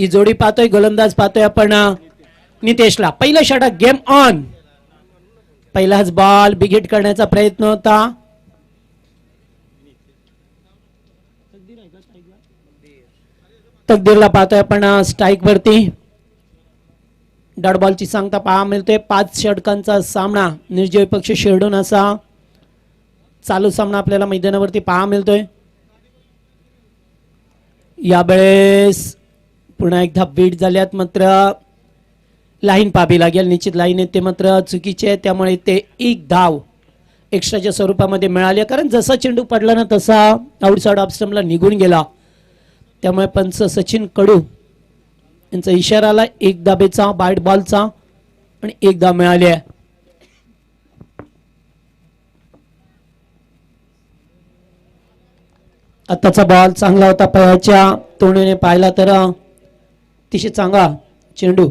ही जोडी पाहतोय, गोलंदाज पाहतोय आपण नितेशला. पहिलं षटक, गेम ऑन. पहिलाच बॉल बिग करण्याचा प्रयत्न होता. तकदीरला पाहतोय आपण स्ट्राईक वरती. डॉट बॉलची सांगता पहा मिळते. 5 षटकांचा सामना निर्जय पक्ष शेडून असा चालू सामना आपल्याला मैदानावरती पहा मिळतोय. यावेळेस पुन्हा एकदा बीट झाल्यात, मात्र लाईन पाहावी लागेल. निश्चित लाईन येते मात्र चुकीचे आहे, त्यामुळे ते एक धाव एक्स्ट्राच्या स्वरूपामध्ये मिळाली. कारण जसा चेंडू पडला ना तसा आउटसाइड ऑफ स्टंपला निघून गेला. त्यामुळे पंच सचिन कडू यांचा इशारा आला एक धाबेचा, बाईट बॉलचा, आणि एक धाव मिळाली आहे. आताचा बॉल चांगला होता, पायाच्या तोंडीने पाहिला तर अतिशय चांगला चेंडू.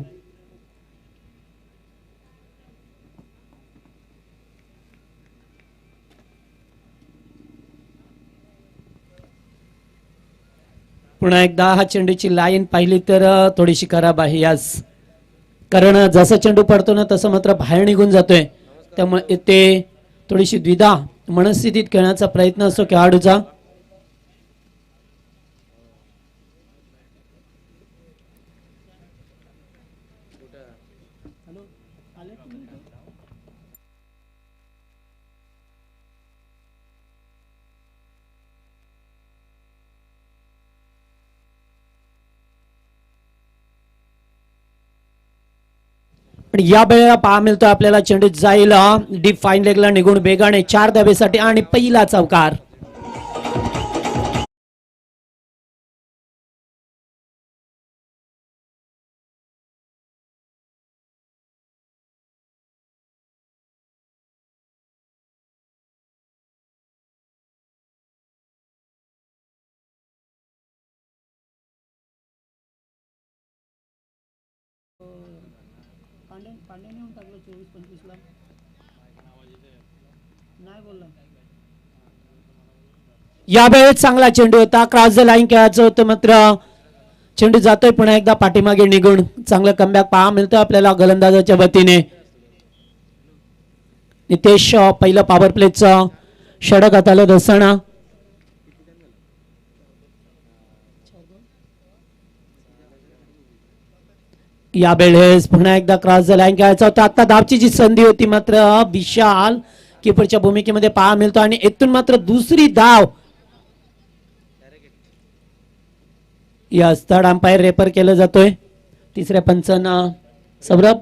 पुन्हा एकदा हा चेंडूची लाईन पाहिली तर थोडीशी खराब आहे यास, कारण जसा चेंडू पडतो ना तसं मात्र बाहेर निघून जातोय. त्यामुळे ते थोडीशी द्विधा मनस्थितीत खेळण्याचा प्रयत्न असतो खेळाडूचा. पण या वेळेला पहा मिळतो आपल्याला चेंडू जाईल डीप फाईन लेगला निघून वेगाने 4 धावेसाठी, आणि पहिला चौकार. यावेळेस चांगला चेंडू होता, क्रॉस द लाईन खेळायचं होतं, मात्र चेंडू जातोय पुन्हा एकदा पाठीमागे निघून. चांगलं कमबॅक पहा मिळतं आपल्याला गोलंदाजाच्या वतीने. नितेश पहिलं पॉवर प्लेचं षटक हाताला धसणं. यावेळेस पुन्हा एकदा क्रॉस द लाईन खेळायचा होता. आता धावची जी संधी होती मात्र विशाल कीपरच्या भूमिकेमध्ये पहा मिळतो, आणि इथून मात्र दुसरी धाव. या थर्ड अंपायर रेफर केलं जातोय. तिसऱ्या पंचांना सौरभ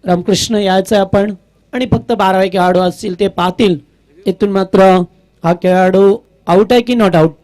रामकृष्ण यायचं आपण, आणि फक्त 12 खेळाडू असतील ते पाहतील इथून मात्र हा खेळाडू आउट आहे की नॉट आउट.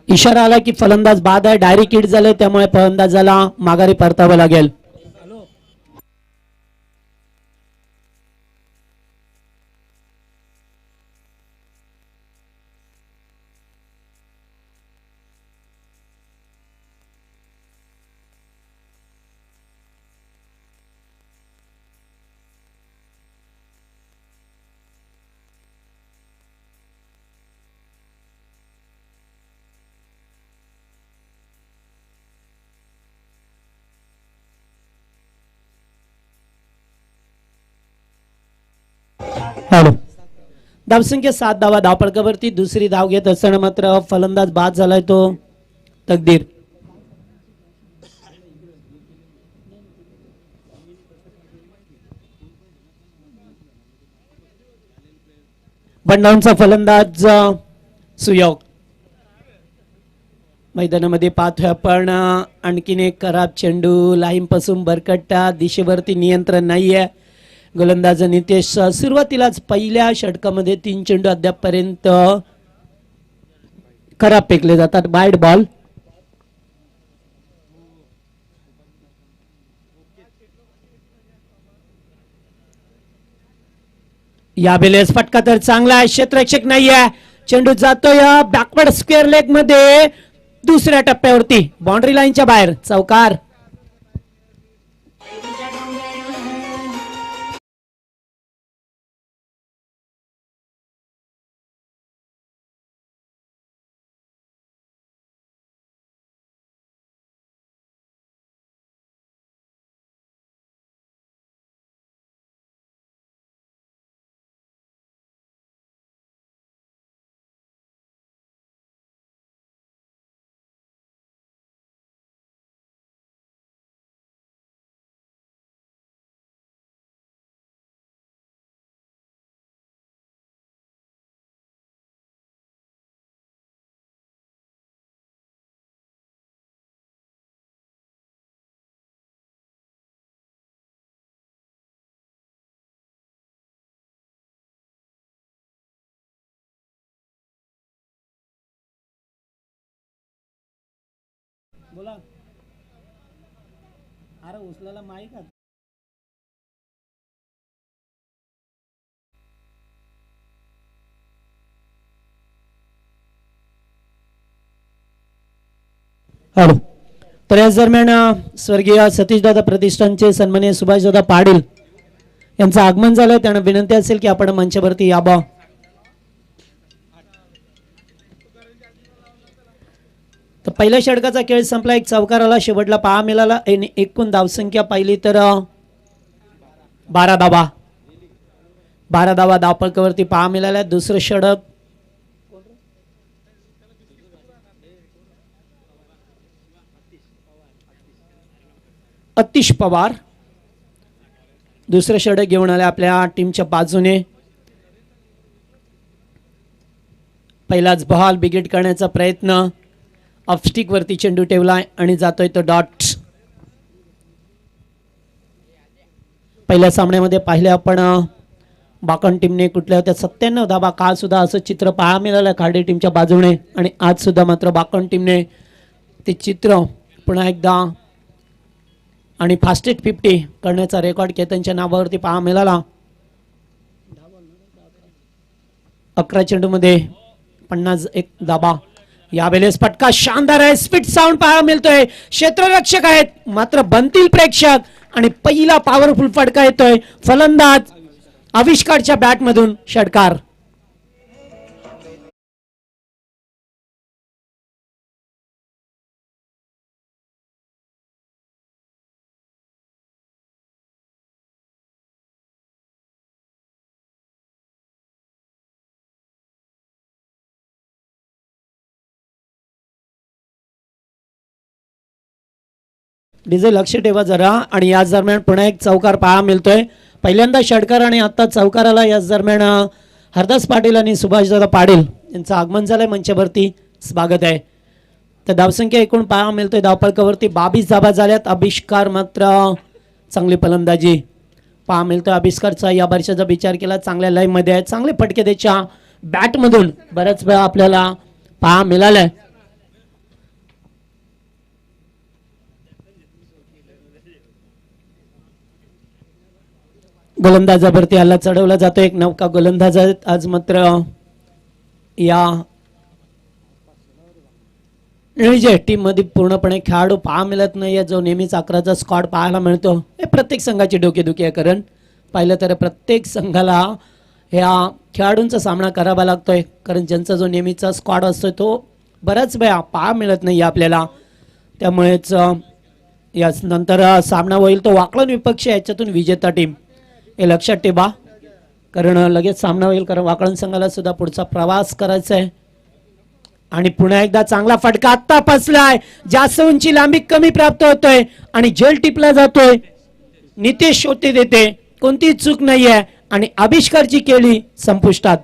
इशारा आला की फलंदाज बाद आहे, डायरेक्ट हिट झाले, त्यामुळे फलंदाजाला माघारी परतावं लागेल. हॅलो, धावसंख्या 7 धावा धावपळकावरती. दुसरी धाव घेत असताना मात्र फलंदाज बाद झालाय तो तकदीर. बंडाऊनचा फलंदाज सुयोग. मैदानामध्ये पाहतोय आपण आणखीन एक खराब चेंडू, लाईन पासून भरकटता, दिशेवरती नियंत्रण नाहीये. गोलंदाज नितेश सुरुवातीलाच पहिल्या षटकामध्ये 3 चेंडू अद्यापपर्यंत खराब फेकले जातात, बाईट बॉल. या बेलेस फटका तर चांगला आहे, क्षेत्ररक्षक नाहीये, चेंडू जातोय बॅकवर्ड स्क्वेअर लेग मध्ये दुसऱ्या टप्प्यावरती बाउंड्री लाईनच्या बाहेर चौकार. बोला अरे उचलायला माईक आहे. हॅलो. तर याच दरम्यान स्वर्गीय सतीशदादा प्रतिष्ठानचे सन्माननीय सुभाषदादा पाटील यांचं आगमन झालं. त्यांना विनंती असेल की आपण मंचावरती यावं. तर पहिल्या षटकाचा खेळ संपला, एक चौकाराला शेवटला पहा मिळाला. एकूण धावसंख्या पाहिली तर 12 धावा, 12 धावा धावपळकावरती पहा मिळाल्या. दुसरं षटक अतिश पवार दुसरं षटक घेऊन आले आपल्या टीमच्या बाजूने. पहिलाच बॉल बिगेट करण्याचा प्रयत्न, ऑफस्टिक वरती चेंडू ठेवलाय आणि जातोय तो डॉट. पहिल्या सामन्यामध्ये पाहिले आपण बाकण टीमने कुठल्या होत्या 97 धावा, काल सुद्धा असं चित्र पाहायला मिळालं खार्डी टीमच्या बाजूने. आणि आज सुद्धा मात्र बाकण टीमने ते चित्र पुन्हा एकदा आणि फास्टेस्ट 50 करण्याचा रेकॉर्ड केतनच्या नावावरती पहा मिळाला. 11 चेंडूमध्ये 51 धाबा. यावेळेस फटका शानदार आहे, स्पीड साऊंड पाहायला मिळतोय. क्षेत्ररक्षक आहेत मात्र बनतील प्रेक्षक आणि पहिला पॉवरफुल फटका येतोय फलंदाज आविष्कारच्या बॅट मधून षटकार. डीजे लक्ष ठेवा जरा. आणि याच दरम्यान पुन्हा एक चौकार पाहा मिळतोय. पहिल्यांदा षटकार आणि आता चौकाराला याच दरम्यान हरदास पाटील आणि सुभाषदादा पाटील यांचं आगमन झालंय मंचावरती. स्वागत आहे. तर धावसंख्या एकूण पाहा मिळतोय धावपळकावरती 22 धाबा झाल्यात. आविष्कार मात्र चांगली फलंदाजी पहा मिळतोय आविष्कारचा. या वर्षाचा विचार केला चांगल्या लाईन मध्ये आहे, चांगले फटके त्याच्या बॅट मधून बऱ्याच वेळा आपल्याला पहा मिळालाय. गोलंदाजावरती हल्ला चढवला जातो. एक नौका गोलंदाज आज मात्र या टीम मध्ये पूर्णपणे खेळाडू पाहा मिळत नाही. जो नेहमीच 11चा स्क्वॉड पाहायला मिळतो हे प्रत्येक संघाची डोकेदुखी आहे. कारण पाहिलं तर प्रत्येक संघाला ह्या खेळाडूंचा सामना करावा लागतोय. कारण ज्यांचा जो नेहमीचा स्क्वॉड असतोय तो बऱ्याच वेळा पाहा मिळत नाही आपल्याला. त्यामुळेच याच नंतर सामना होईल तो वाकलन विपक्ष याच्यातून विजेता टीम हे लक्षात ठेवा. कारण लगेच सामना होईल, कारण वाकळण संघाला सुद्धा पुढचा प्रवास करायचा आहे. आणि पुन्हा एकदा चांगला फटका आत्ता फसलाय. जास्त उंची लांबी कमी प्राप्त होतोय आणि जेल टिपला जातोय. नितेश होते देते, कोणतीच चूक नाहीये आणि आविष्कारची केली संपुष्टात.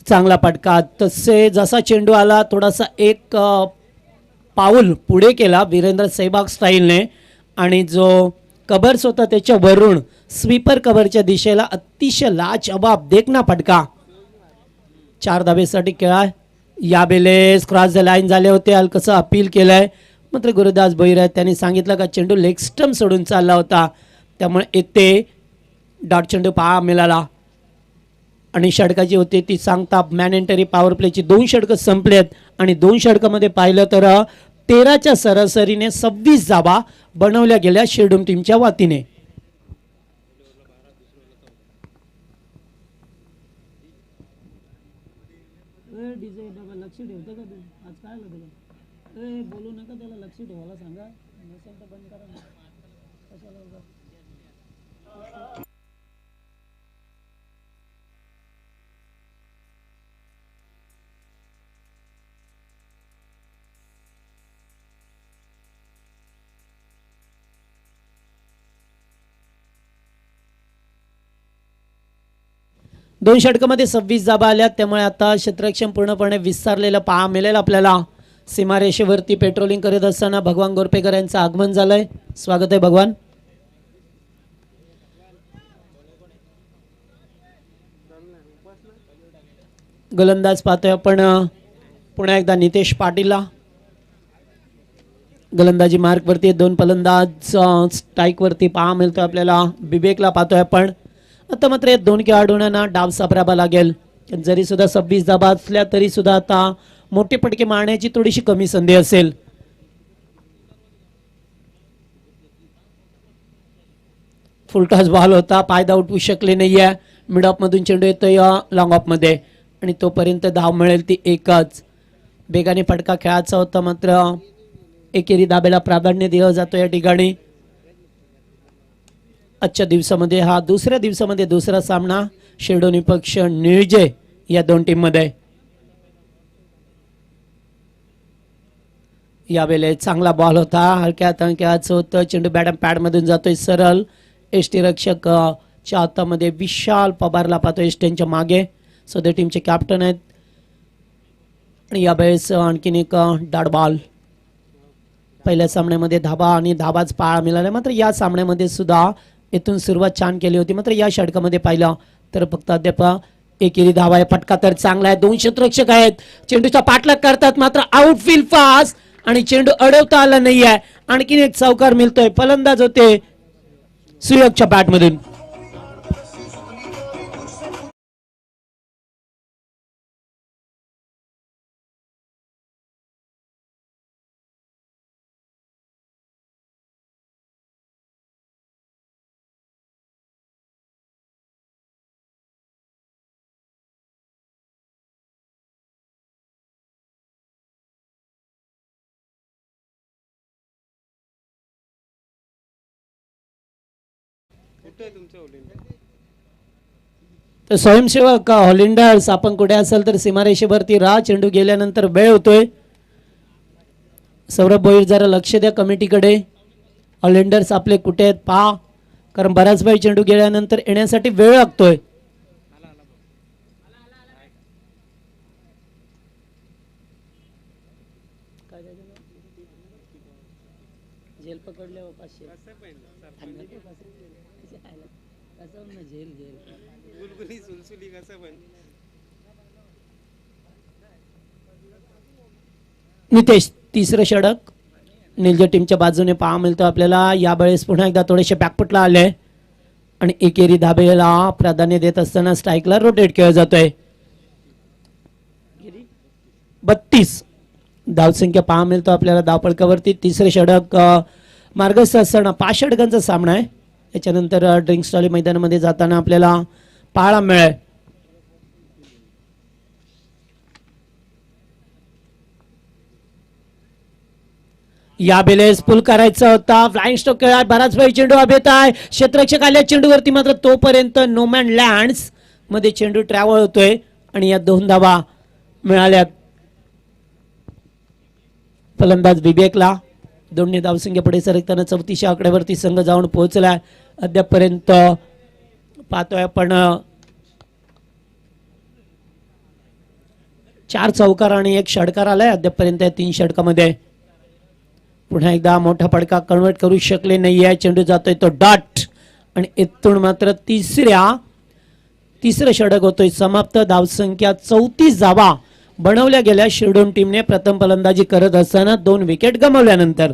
चांगला फटका. तसे जसा चेंडू आला थोडासा एक पाऊल पुढे केला वीरेंद्र सेहवाग स्टाईलने आणि जो कव्हर्स होता त्याच्यावरून स्वीपर कव्हरच्या दिशेला अतिशय लाजवाब देखना फटका. 4 धावेसाठी खेळा. यावेळेस क्रॉस द लाईन झाले होते. हलकसं अपील केलंय मात्र गुरुदास भोईर त्यांनी सांगितलं का चेंडू लेग स्टंप सोडून चालला होता त्यामुळे येथे डॉट चेंडू पहा मिळाला. आणि षटकाची होती ती सांगता मॅनेटरी पॉवर प्लेची 2 षटकं संपलेत आणि 2 षटकामध्ये पाहिलं तर 13च्या सरासरीने 26 धावा बनवल्या गेल्या शेडूम टीमच्या वतीने. लक्ष ठेवतो का तू आज काय लागलं बोलू नका त्याला लक्ष ठेवायला सांगा नसेल तर बंद करा कशाला. दोन षटकामध्ये 26 धाबा आल्या त्यामुळे आता क्षेत्ररक्षण पूर्णपणे विस्तारलेलं पहा मिळेल आपल्याला. सीमारेषेवरती पेट्रोलिंग करीत असताना भगवान गोरपेकर यांचं आगमन झालंय. स्वागत आहे भगवान. गोलंदाज पाहतोय आपण पुन्हा एकदा नितेश पाटीलला. गोलंदाजी मार्क वरती 2 फलंदाज स्ट्राईक वरती पहा मिळतोय आपल्याला. विवेकला पाहतोय आपण. आता मात्र 2 खेळाडूंना डाव सापरावा लागेल. जरी सुद्धा 26 धाबा असल्या तरी सुद्धा आता मोठे फटके मारण्याची थोडीशी कमी संधी असेल. फुलटॉस बॉल होता पायदा उठवू शकले नाहीये. मिड ऑफ मधून चेंडू येतोय लॉंग ऑफ मध्ये आणि तोपर्यंत धाव मिळेल ती एकच. बेगाने फटका खेळायचा होता मात्र एकेरी दाब्याला प्राधान्य दिलं जातं या ठिकाणी. आजच्या दिवसामध्ये हा दुसऱ्या दिवसामध्ये दुसरा सामना शेडोनी पक्ष निळजे या 2 टीम मध्ये. यावेळेस चांगला बॉल होता हलक्या तणक्याच होतं. चेंडू बॅट पॅड मधून जातोय सरळ. एसटी रक्षक च्या हातामध्ये विशाल पवारला पाहतोय एसटीच्या मागे. सध्या टीमचे कॅप्टन आहेत आणि यावेळेस आणखीन एक डॉट बॉल. पहिल्या सामन्यामध्ये धाबा आणि धाबाच पाळा मिळाला मात्र या सामन्यामध्ये सुद्धा इथून सुरुवात छान केली होती मात्र या षटकामध्ये पाहिलं तर फक्त अद्याप एकेरी धावा आहे. फटका तर चांगला आहे. 2 क्षेत्ररक्षक आहेत चेंडूचा पाठलाग करतात मात्र आउटफील्ड फास्ट आणि चेंडू अडवता आला नाहीये. आणखीन एक चौकार मिळतोय. फलंदाज होते सुयोगच्या बॅट मधून. तर स्वयंसेवक हॉलिंडर्स आपण कुठे असाल तर सीमारेषेवरती राह. चेंडू गेल्यानंतर वेळ होतोय. सौरभ भोईर जरा लक्ष द्या कमिटीकडे. हॉलिंडर्स आपले कुठे आहेत पहा कारण बराच वेळ चेंडू गेल्यानंतर येण्यासाठी वेळ लागतोय. जेल पकडले नितेश तिसरं षटक निलजा टीमच्या बाजूने पहा मिळतो आपल्याला. यावेळेस पुन्हा एकदा थोडेसे बॅकफुटला आले आणि एकेरी धाबेला प्राधान्य देत असताना स्ट्राईकला रोटेट केलं जातोय. 32 धावसंख्या पहा मिळतो आपल्याला धावपळकावरती. तिसरे षटक मार्गस्थ असताना 5 षटकांचा सामना आहे. त्याच्यानंतर ड्रिंक स्टॉली मैदानामध्ये जाताना आपल्याला पाहायला मिळेल. या बेलेस पुल करायचा होता. फ्लाइंग स्ट्रोक खेळात बराच वेळ चेंडू अभेत आहे. क्षेत्ररक्षक आल्या चेंडूवरती मात्र तोपर्यंत नोमॅन लँड्स मध्ये चेंडू ट्रॅव्हल होतोय आणि या 2 धावा मिळाल्यात. फलंदाज विवेकला. 2 धावसंख्या पुढे सरकताना 34 आकड्यावरती संघ जाऊन पोहोचलाय. अद्यापपर्यंत पाहतोय आपण 4 चौकार आणि 1 षटकार आलाय अद्यापपर्यंत या 3 षटकामध्ये. पुन्हा एकदा मोठा फटका कन्वर्ट करू शकले नाहीये. चेंडू जातोय तो डॉट आणि इथून मात्र तिसरं षटक होतोय समाप्त. धावसंख्या 34 धावा बनवल्या गेल्या शिरडोन टीमने प्रथम फलंदाजी करत असताना 2 विकेट गमावल्यानंतर.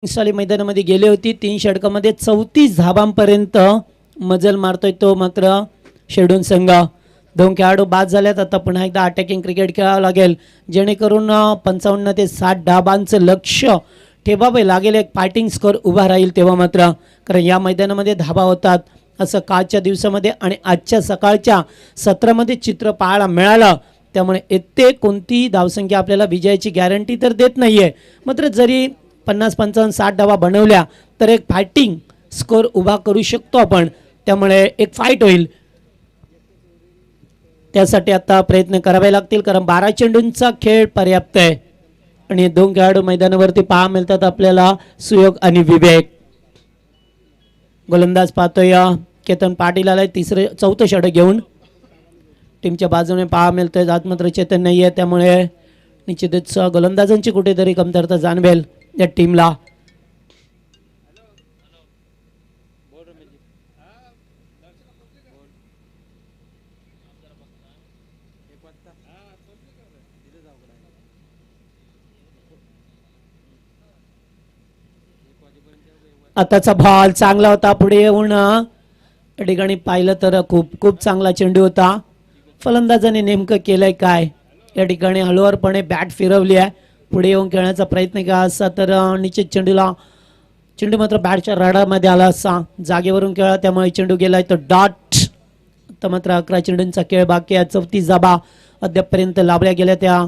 साली मैदानामध्ये गेले होती. 3 षटकामध्ये 34 धावांपर्यंत मजल मारतोय तो मात्र शिरडोन संघ. 2 खेळाडू बाद झाल्यात. आता पुन्हा एकदा अटॅकिंग क्रिकेट खेळावं लागेल जेणेकरून 55 ते 60 धावांचं लक्ष ठेवावे लागेल. एक फायटिंग स्कोर उभा राहील तेव्हा मात्र, कारण या मैदानामध्ये धावा होतात असं कालच्या दिवसामध्ये आणि आजच्या सकाळच्या सत्रामध्ये चित्र पाहायला मिळालं. त्यामुळे येथे कोणतीही धावसंख्या आपल्याला विजयाची गॅरंटी तर देत नाहीये. मात्र जरी 50, 55, 60 धावा बनवल्या तर एक फायटिंग स्कोर उभा करू शकतो आपण. त्यामुळे एक फाईट होईल. त्यासाठी आता प्रयत्न करावे लागतील, कारण 12 चेंडूंचा खेळ पर्याप्त आहे आणि 2 खेळाडू मैदानावरती पहा मिळतात आपल्याला, सुयोग आणि विवेक. गोलंदाज पाहतोय केतन पाटील आलाय चौथं षटक घेऊन. टीमच्या बाजूने पहा मिळतोय आज मात्र चेतन नाही आहे. त्यामुळे निश्चितच गोलंदाजांची कुठेतरी कमतरता जाणवेल या टीमला. आताचा बॉल चांगला होता. पुढे येऊन या ठिकाणी पाहिलं तर खूप चांगला चेंडू होता. फलंदाजाने नेमकं केलंय काय, या ठिकाणी हळूवारपणे बॅट फिरवली आहे. पुढे येऊन खेळण्याचा प्रयत्न केला असता तर निश्चित चेंडू मात्र बॅटच्या रडामध्ये आला असता. जागेवरून खेळा त्यामुळे चेंडू गेलाय तो डॉट. तर मात्र 11 चेंडूंचा खेळ बाकी आहे. 34 धावा अद्यापपर्यंत लाभल्या गेल्या त्या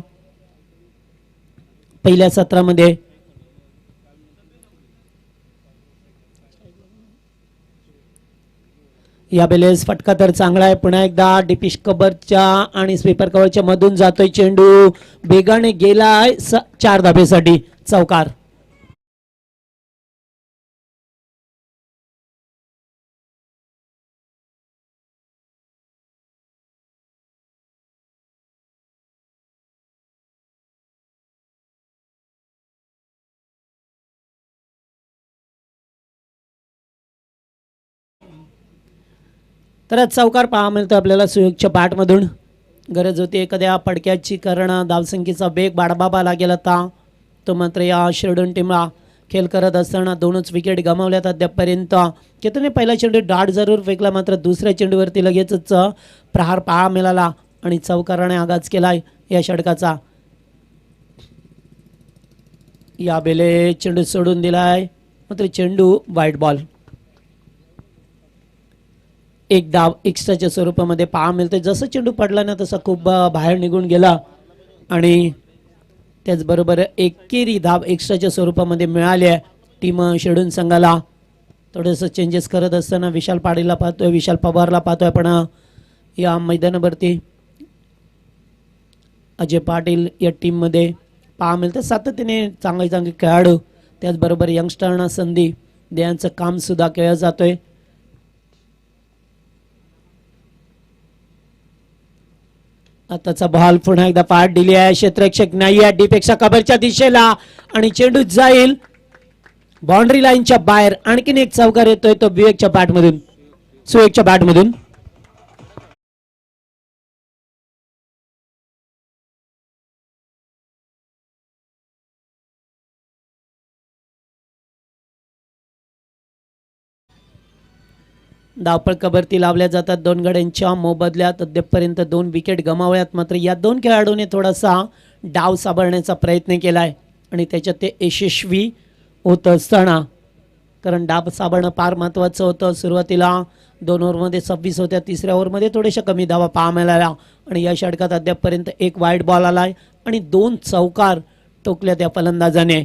पहिल्या सत्रामध्ये. या बेलेस फटका तर चांगला आहे. पुन्हा एकदा डिपिश कव्हरच्या आणि स्वीपर कव्हरच्या मधून जातोय चेंडू, बेगाने गेलाय 4 धाबेसाठी चौकार. तर चौकार पहा मिळतो आपल्याला सुयोगच्या बॅटमधून. गरज होती एखाद्या फडक्याची, कारण धावसंख्येचा वेग वाढवावा लागेल आता. तो मात्र या शिरडोन टीमला खेळ करत असताना 2च विकेट गमावल्यात अद्यापपर्यंत. केतनने पहिला चेंडू डाट जरूर फेकला, मात्र दुसऱ्या चेंडूवरती लगेचच प्रहार पहा मिळाला आणि चौकाराने आगाज केलाय या षटकाचा. या बेले चेंडू सोडून दिलाय, मात्र चेंडू वाईट बॉल. एक धाव एक्स्ट्राच्या स्वरूपामध्ये पहा मिळते. जसं चेंडू पडला ना तसा खूप बाहेर निघून गेला आणि त्याचबरोबर एकेरी धाव एक्स्ट्राच्या स्वरूपामध्ये मिळाली आहे टीम शिरडोन संघाला. थोडंसं चेंजेस करत असताना विशाल पाटीलला पाहतोय, विशाल पवारला पाहतोय. पण या मैदानावरती अजय पाटील या टीममध्ये पहा मिळतं. सातत्याने चांगले खेळाडू, त्याचबरोबर यंगस्टरना संधी द्यायचं काम सुद्धा केलं जातोय. आताचा बॉल पुन्हा एकदा पाठ दिली आहे. क्षेत्ररक्षक नाही आहे डीपेक्षा कबरच्या दिशेला आणि चेंडू जाईल बाउंड्री लाईनच्या बाहेर. आणखीन एक चौकार येतोय तो विवेकच्या बॅटमधून, सुवेकच्या बॅटमधून. धावपळ कबरती लावल्या जातात दोन गड्यांच्या मोबदल्यात. अद्यापपर्यंत 2 विकेट गमावल्यात. मात्र या 2 खेळाडूंनी थोडासा डाव सावरण्याचा प्रयत्न केलाय आणि त्याच्यात ते यशस्वी होत असताना, कारण डाव सावरणं फार महत्त्वाचं होतं. सुरुवातीला 2 ओव्हरमध्ये 26 होत्या, तिसऱ्या ओव्हरमध्ये थोड्याशा कमी धावा पाहायला मिळाल्या आणि या षटकात अद्यापपर्यंत 1 वाईट बॉल आलाय आणि 2 चौकार ठोकल्या त्या फलंदाजाने.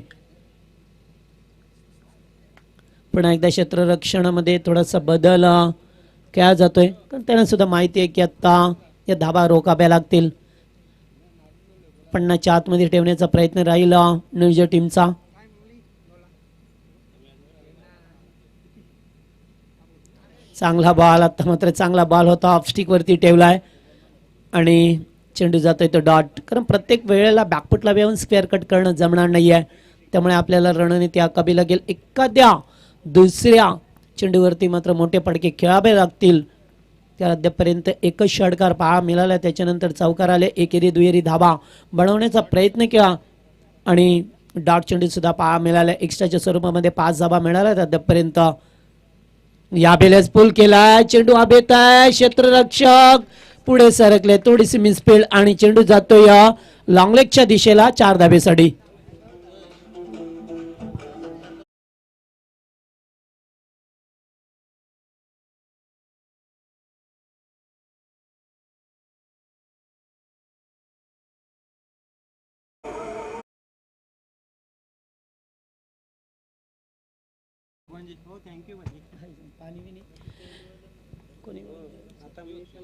पुन्हा एकदा क्षेत्ररक्षणामध्ये थोडासा बदल केला जातोय, कारण त्यांना सुद्धा माहिती आहे की आता या धाबा रोखाव्या लागतील. 50च्या आतमध्ये ठेवण्याचा प्रयत्न राहील न्यूझीलंड टीमचा. चांगला बॉल, आता मात्र चांगला बॉल होता, ऑफस्टिक वरती ठेवलाय आणि चेंडू जातोय तो डॉट. कारण प्रत्येक वेळेला बॅकफुटला येऊन स्क्वेअर कट करणं जमणार नाहीये, त्यामुळे आपल्याला रणनीती आखावी लागेल. एखाद्या दुसऱ्या चेंडूवरती मात्र मोठे फटके खेळावे लागतील. त्या अद्यापर्यंत एकच षटकार पाहायला मिळाला, त्याच्यानंतर चौकार आले, एकेरी दुहेरी धाबा बनवण्याचा प्रयत्न केला आणि डॉट चेंडू सुद्धा पाहायला मिळाला. एक्स्ट्राच्या स्वरूपामध्ये 5 धाबा मिळाल्या अद्यापर्यंत. या बेलेस पुल केलाय, चेंडू आबेत आहे, क्षेत्ररक्षक पुढे सरकले, थोडीशी मिसफील्ड आणि चेंडू जातोय लॉंगलेगच्या दिशेला 4 धाबेसाठी.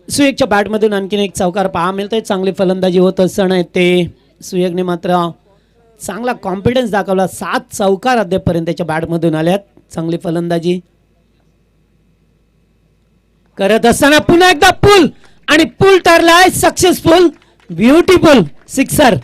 सुयगच्या बॅटमधून आणखीन एक चौकार पाहा मिळतोय. चांगली फलंदाजी होत असताना ते सुयगने मात्र चांगला कॉन्फिडन्स दाखवला. 7 चौकार अद्यापर्यंत त्याच्या बॅटमधून आल्यात. चांगली फलंदाजी करत असताना पुन्हा एकदा पुल आणि पुल ठरलाय सक्सेसफुल, ब्युटिफुल सिक्सर.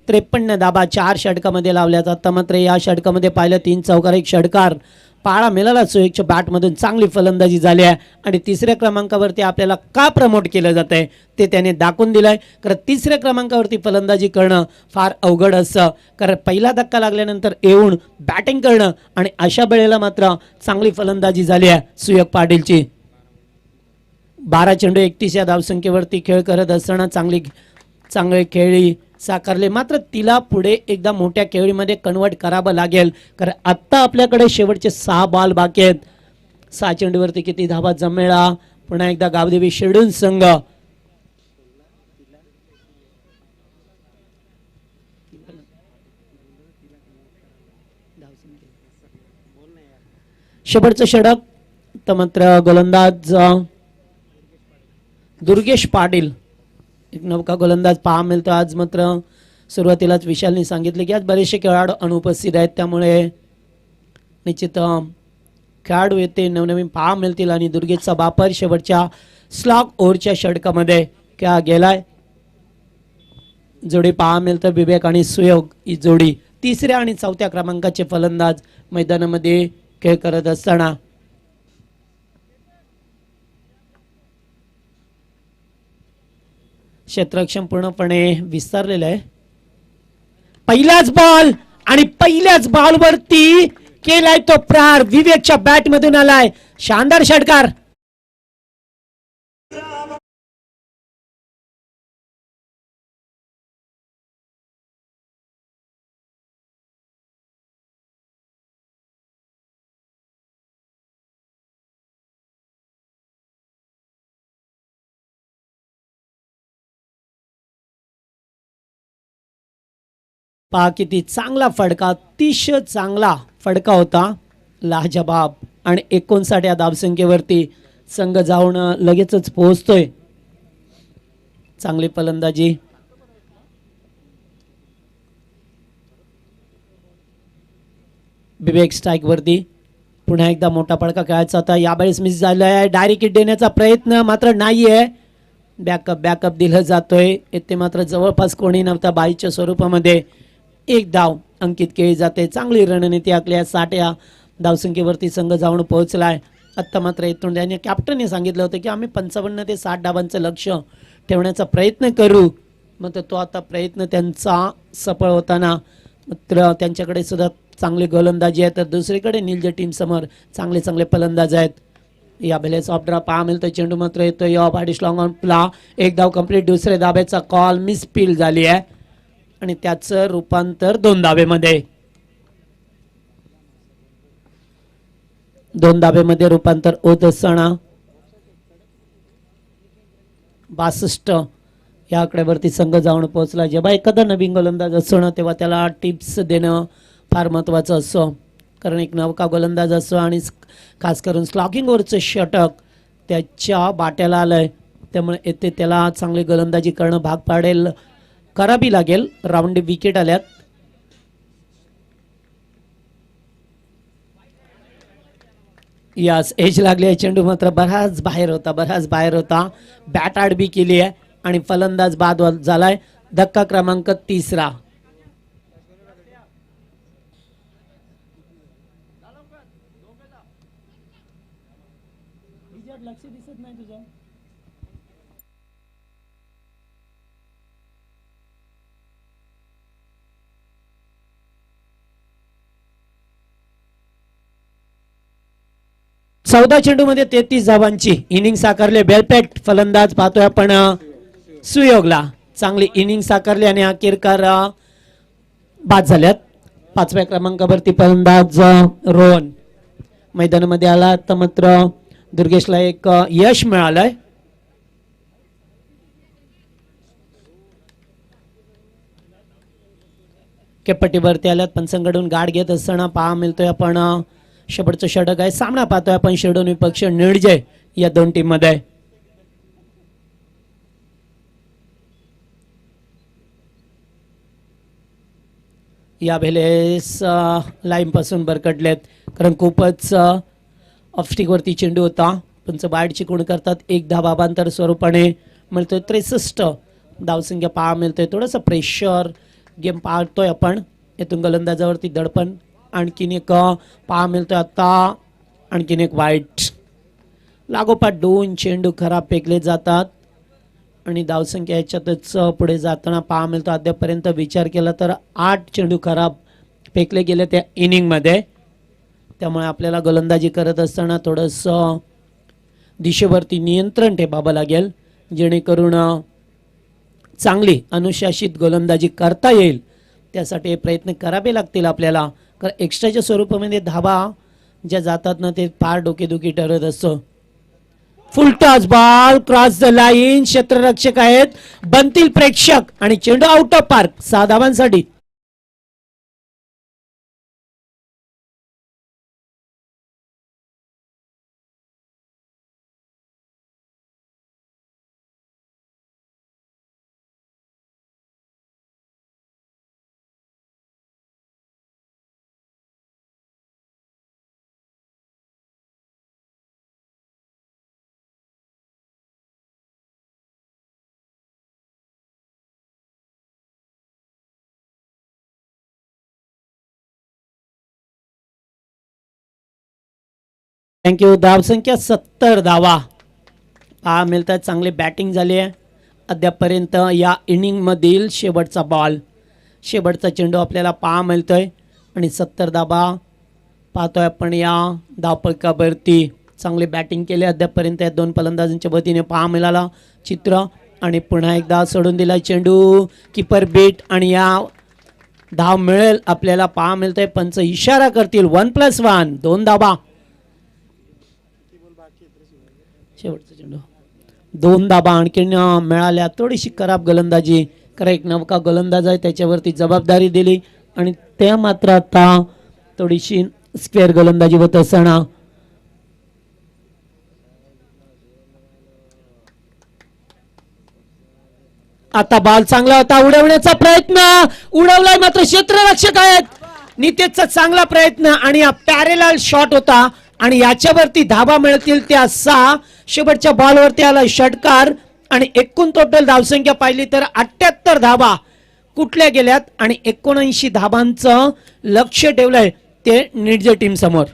त्रेपन्न धाबा 4 षटकामध्ये लावल्या जातात. मात्र या षटकामध्ये पाहिलं 3 चौकार 1 षटकार पाळा मिळाला. सुयगच्या बॅटमधून चांगली फलंदाजी झाली आहे आणि तिसऱ्या क्रमांकावरती आपल्याला का प्रमोट केलं जात आहे ते त्याने दाखवून दिलंय. कारण तिसऱ्या क्रमांकावरती फलंदाजी करणं फार अवघड असतं, कारण पहिला धक्का लागल्यानंतर येऊन बॅटिंग करणं आणि अशा वेळेला मात्र चांगली फलंदाजी झाली आहे सुयोग पाटीलची. 12 चेंडू 31 या धावसंख्येवरती खेळ करत असताना चांगली खेळी साकारले. मात्र तिला पुढे एकदा मोठ्या खेळीमध्ये कन्वर्ट करावं लागेल, कारण आत्ता आपल्याकडे शेवटचे 6 बॉल बाकी आहेत. 6 चेंडूवरती किती धावा जमेला. पुन्हा एकदा गावदेवी शेड्यूल संघ शेवटचं षटक. तर मात्र गोलंदाज दुर्गेश पाटील, एक नौका गोलंदाज पाहा मिळतो. आज मात्र सुरुवातीलाच विशालने सांगितले की आज बरेचसे खेळाडू अनुपस्थित आहेत, त्यामुळे निश्चित खेळाडू येते नवनवीन पाहा मिळतील आणि दुर्गेशचा वापर शेवटच्या स्लॉग ओव्हरच्या षटकामध्ये क्या गेलाय. जोडी पाहा मिळतं विवेक आणि सुयोग ही जोडी 3ऱ्या आणि 4थ्या क्रमांकाचे फलंदाज मैदानामध्ये खेळ करत असताना. क्षेत्ररक्षण पूर्णपणे विस्तारलेलं आहे. पहिलाच बॉल आणि पहिल्याच बॉलवरती केलाय तो प्रहार, विवेकच्या बॅट मधून आलाय. शानदार षटकार. पहा किती चांगला फडका, अतिशय चांगला फडका होता, लाजवाब. आणि 59 या धावसंख्येवरती संघ जाऊन लगेचच पोहोचतोय. चांगली फलंदाजी. विवेक स्ट्राईक वरती. पुन्हा एकदा मोठा फटका खेळायचा होता, यावेळेस मिस झालाय. डायरेक्ट हिट देण्याचा प्रयत्न मात्र नाहीये. बॅकअप दिलं जातोय. येथे मात्र जवळपास कोणी नव्हता. बाईच्या स्वरूपामध्ये एक धाव अंकित केली जाते. चांगली रणनीती आखल्या. 60 या धावसंख्येवरती संघ जाऊन पोहोचलाय. आत्ता मात्र इथून त्याने कॅप्टनने सांगितलं होतं की आम्ही 55 ते 60 धावांचं लक्ष ठेवण्याचा प्रयत्न करू. मात्र तो आता प्रयत्न त्यांचा सफळ होताना मात्र त्यांच्याकडे सुद्धा चांगली गोलंदाजी आहे. तर दुसरीकडे नीलच्या टीम समोर चांगले फलंदाज आहेत. या भेले सॉफ्ट ड्रॉप पहा मिळतो. चेंडू मात्र येतो या बॉडी स्लॉंग ऑन प्ला. एक धाव कंप्लीट. दुसऱ्या धाब्याचा कॉल मिस फील्ड झाली आहे आणि त्याचं रूपांतर 2 धाब्यामध्ये. 2 धाब्यामध्ये रूपांतर होत असताना 62 या आकड्यावरती संघ जाऊन पोहोचला. जेव्हा एखादा नवीन गोलंदाज असतो ना तेव्हा त्याला टिप्स देणं फार महत्त्वाचं असतं. कारण एक नवका गोलंदाज असतो आणि खास करून स्लॉगिंगवरचं षटक त्याच्या बाट्याला आलंय. त्यामुळे येथे त्याला चांगली गोलंदाजी करणं भाग पाडेल, करावी लागेल. राऊंड विकेट आल्यात. यास एज लागली. चेंडू मात्र बराच बाहेर होता. बॅट आडबी केली आहे आणि फलंदाज बाद झालाय. धक्का क्रमांक 3. लक्ष दिसत नाही तुझं. चौदा चेंडू मध्ये 33 धावांची इनिंग साकारले. बेलपेट फलंदाज पाहतोय आपण सुयोगला. चांगली इनिंग साकारली आणि अखेरकार बाद झाल्यात. 5व्या क्रमांकावरती फलंदाज रोहन मैदानामध्ये आला. तर मात्र दुर्गेशला एक यश मिळालंय. केपट्टीवरती आल्यात. पंचांकडून गाठ घेत असताना पहा मिळतोय आपण शेवटचं षटक आहे. सामना पाहतोय आपण शिरडोन विपक्ष निर्जय या 2 टीम मध्ये. या भेलेस लाईन पासून बरकटलेत कारण खूपच ऑफस्टिक वरती चेंडू होता. पंच बाहेर चिकून करतात. एक धावा बाबांतर स्वरूपाने मिळतोय. 63 धावसंख्या पहा मिळतोय. थोडंसं प्रेशर गेम पाहतोय आपण. येथून गोलंदाजावरती दडपण. आणखीन एक पहा मिळतोय. आता आणखीन एक वाईट. लागोपाठ 2 चेंडू खराब फेकले जातात आणि धावसंख्या याच्यातच पुढे जाताना पहा मिळतो. अद्यापर्यंत विचार केला तर 8 चेंडू खराब फेकले गेले त्या इनिंगमध्ये. त्यामुळे आपल्याला गोलंदाजी करत असताना थोडंसं दिशेवरती नियंत्रण ठेवावं लागेल जेणेकरून चांगली अनुशासित गोलंदाजी करता येईल. त्यासाठी प्रयत्न करावे लागतील आपल्याला. कारण एक्स्ट्राच्या स्वरूपामध्ये धावा ज्या जातात ना ते फार डोकेदुखी ठरत असतं. Full toss ball cross the line. क्षेत्ररक्षक आहेत. बनतील प्रेक्षक आणि चेंडू आउट ऑफ पार्क. 6 धावांसाठी. थँक्यू. धावसंख्या 70 धावा पहा मिळतात. चांगली बॅटिंग झाली आहे अद्यापर्यंत या इनिंग मधील. शेवटचा बॉल शेवटचा चेंडू आपल्याला पहा मिळतोय आणि 70 धावा पाहतोय आपण या धावपळकावरती. चांगली बॅटिंग केली अद्यापर्यंत या 2 फलंदाजांच्या वतीने पहा मिळाला चित्र. आणि पुन्हा एकदा सोडून दिला चेंडू. कीपर बीट आणि या धाव मिळेल आपल्याला पहा मिळतोय. पंच इशारा करतील 1+1. 2 धावा. शेवटचा चेंडू 2 धाबा आणखीन मिळाल्या. थोडीशी खराब गोलंदाजी. कारण एक नवका गोलंदाज आहे त्याच्यावरती जबाबदारी दिली आणि त्या मात्र आता थोडीशी स्क्वेअर गोलंदाजी होत असताना आता बॉल चांगला होता, उडवण्याचा प्रयत्न, उडवलाय मात्र क्षेत्ररक्षक आहेत. नितेशचा चांगला प्रयत्न आणि हा पॅरेलल शॉट होता आणि याच्यावरती धाबा मिळतील त्या 6. शेवटच्या बॉलवरती आला षटकार आणि एकूण टोटल धावसंख्या पाहिली तर 78 धाबा कुठल्या गेल्यात आणि 79 धाबांचं लक्ष ठेवलंय ते निर्जे टीम समोर.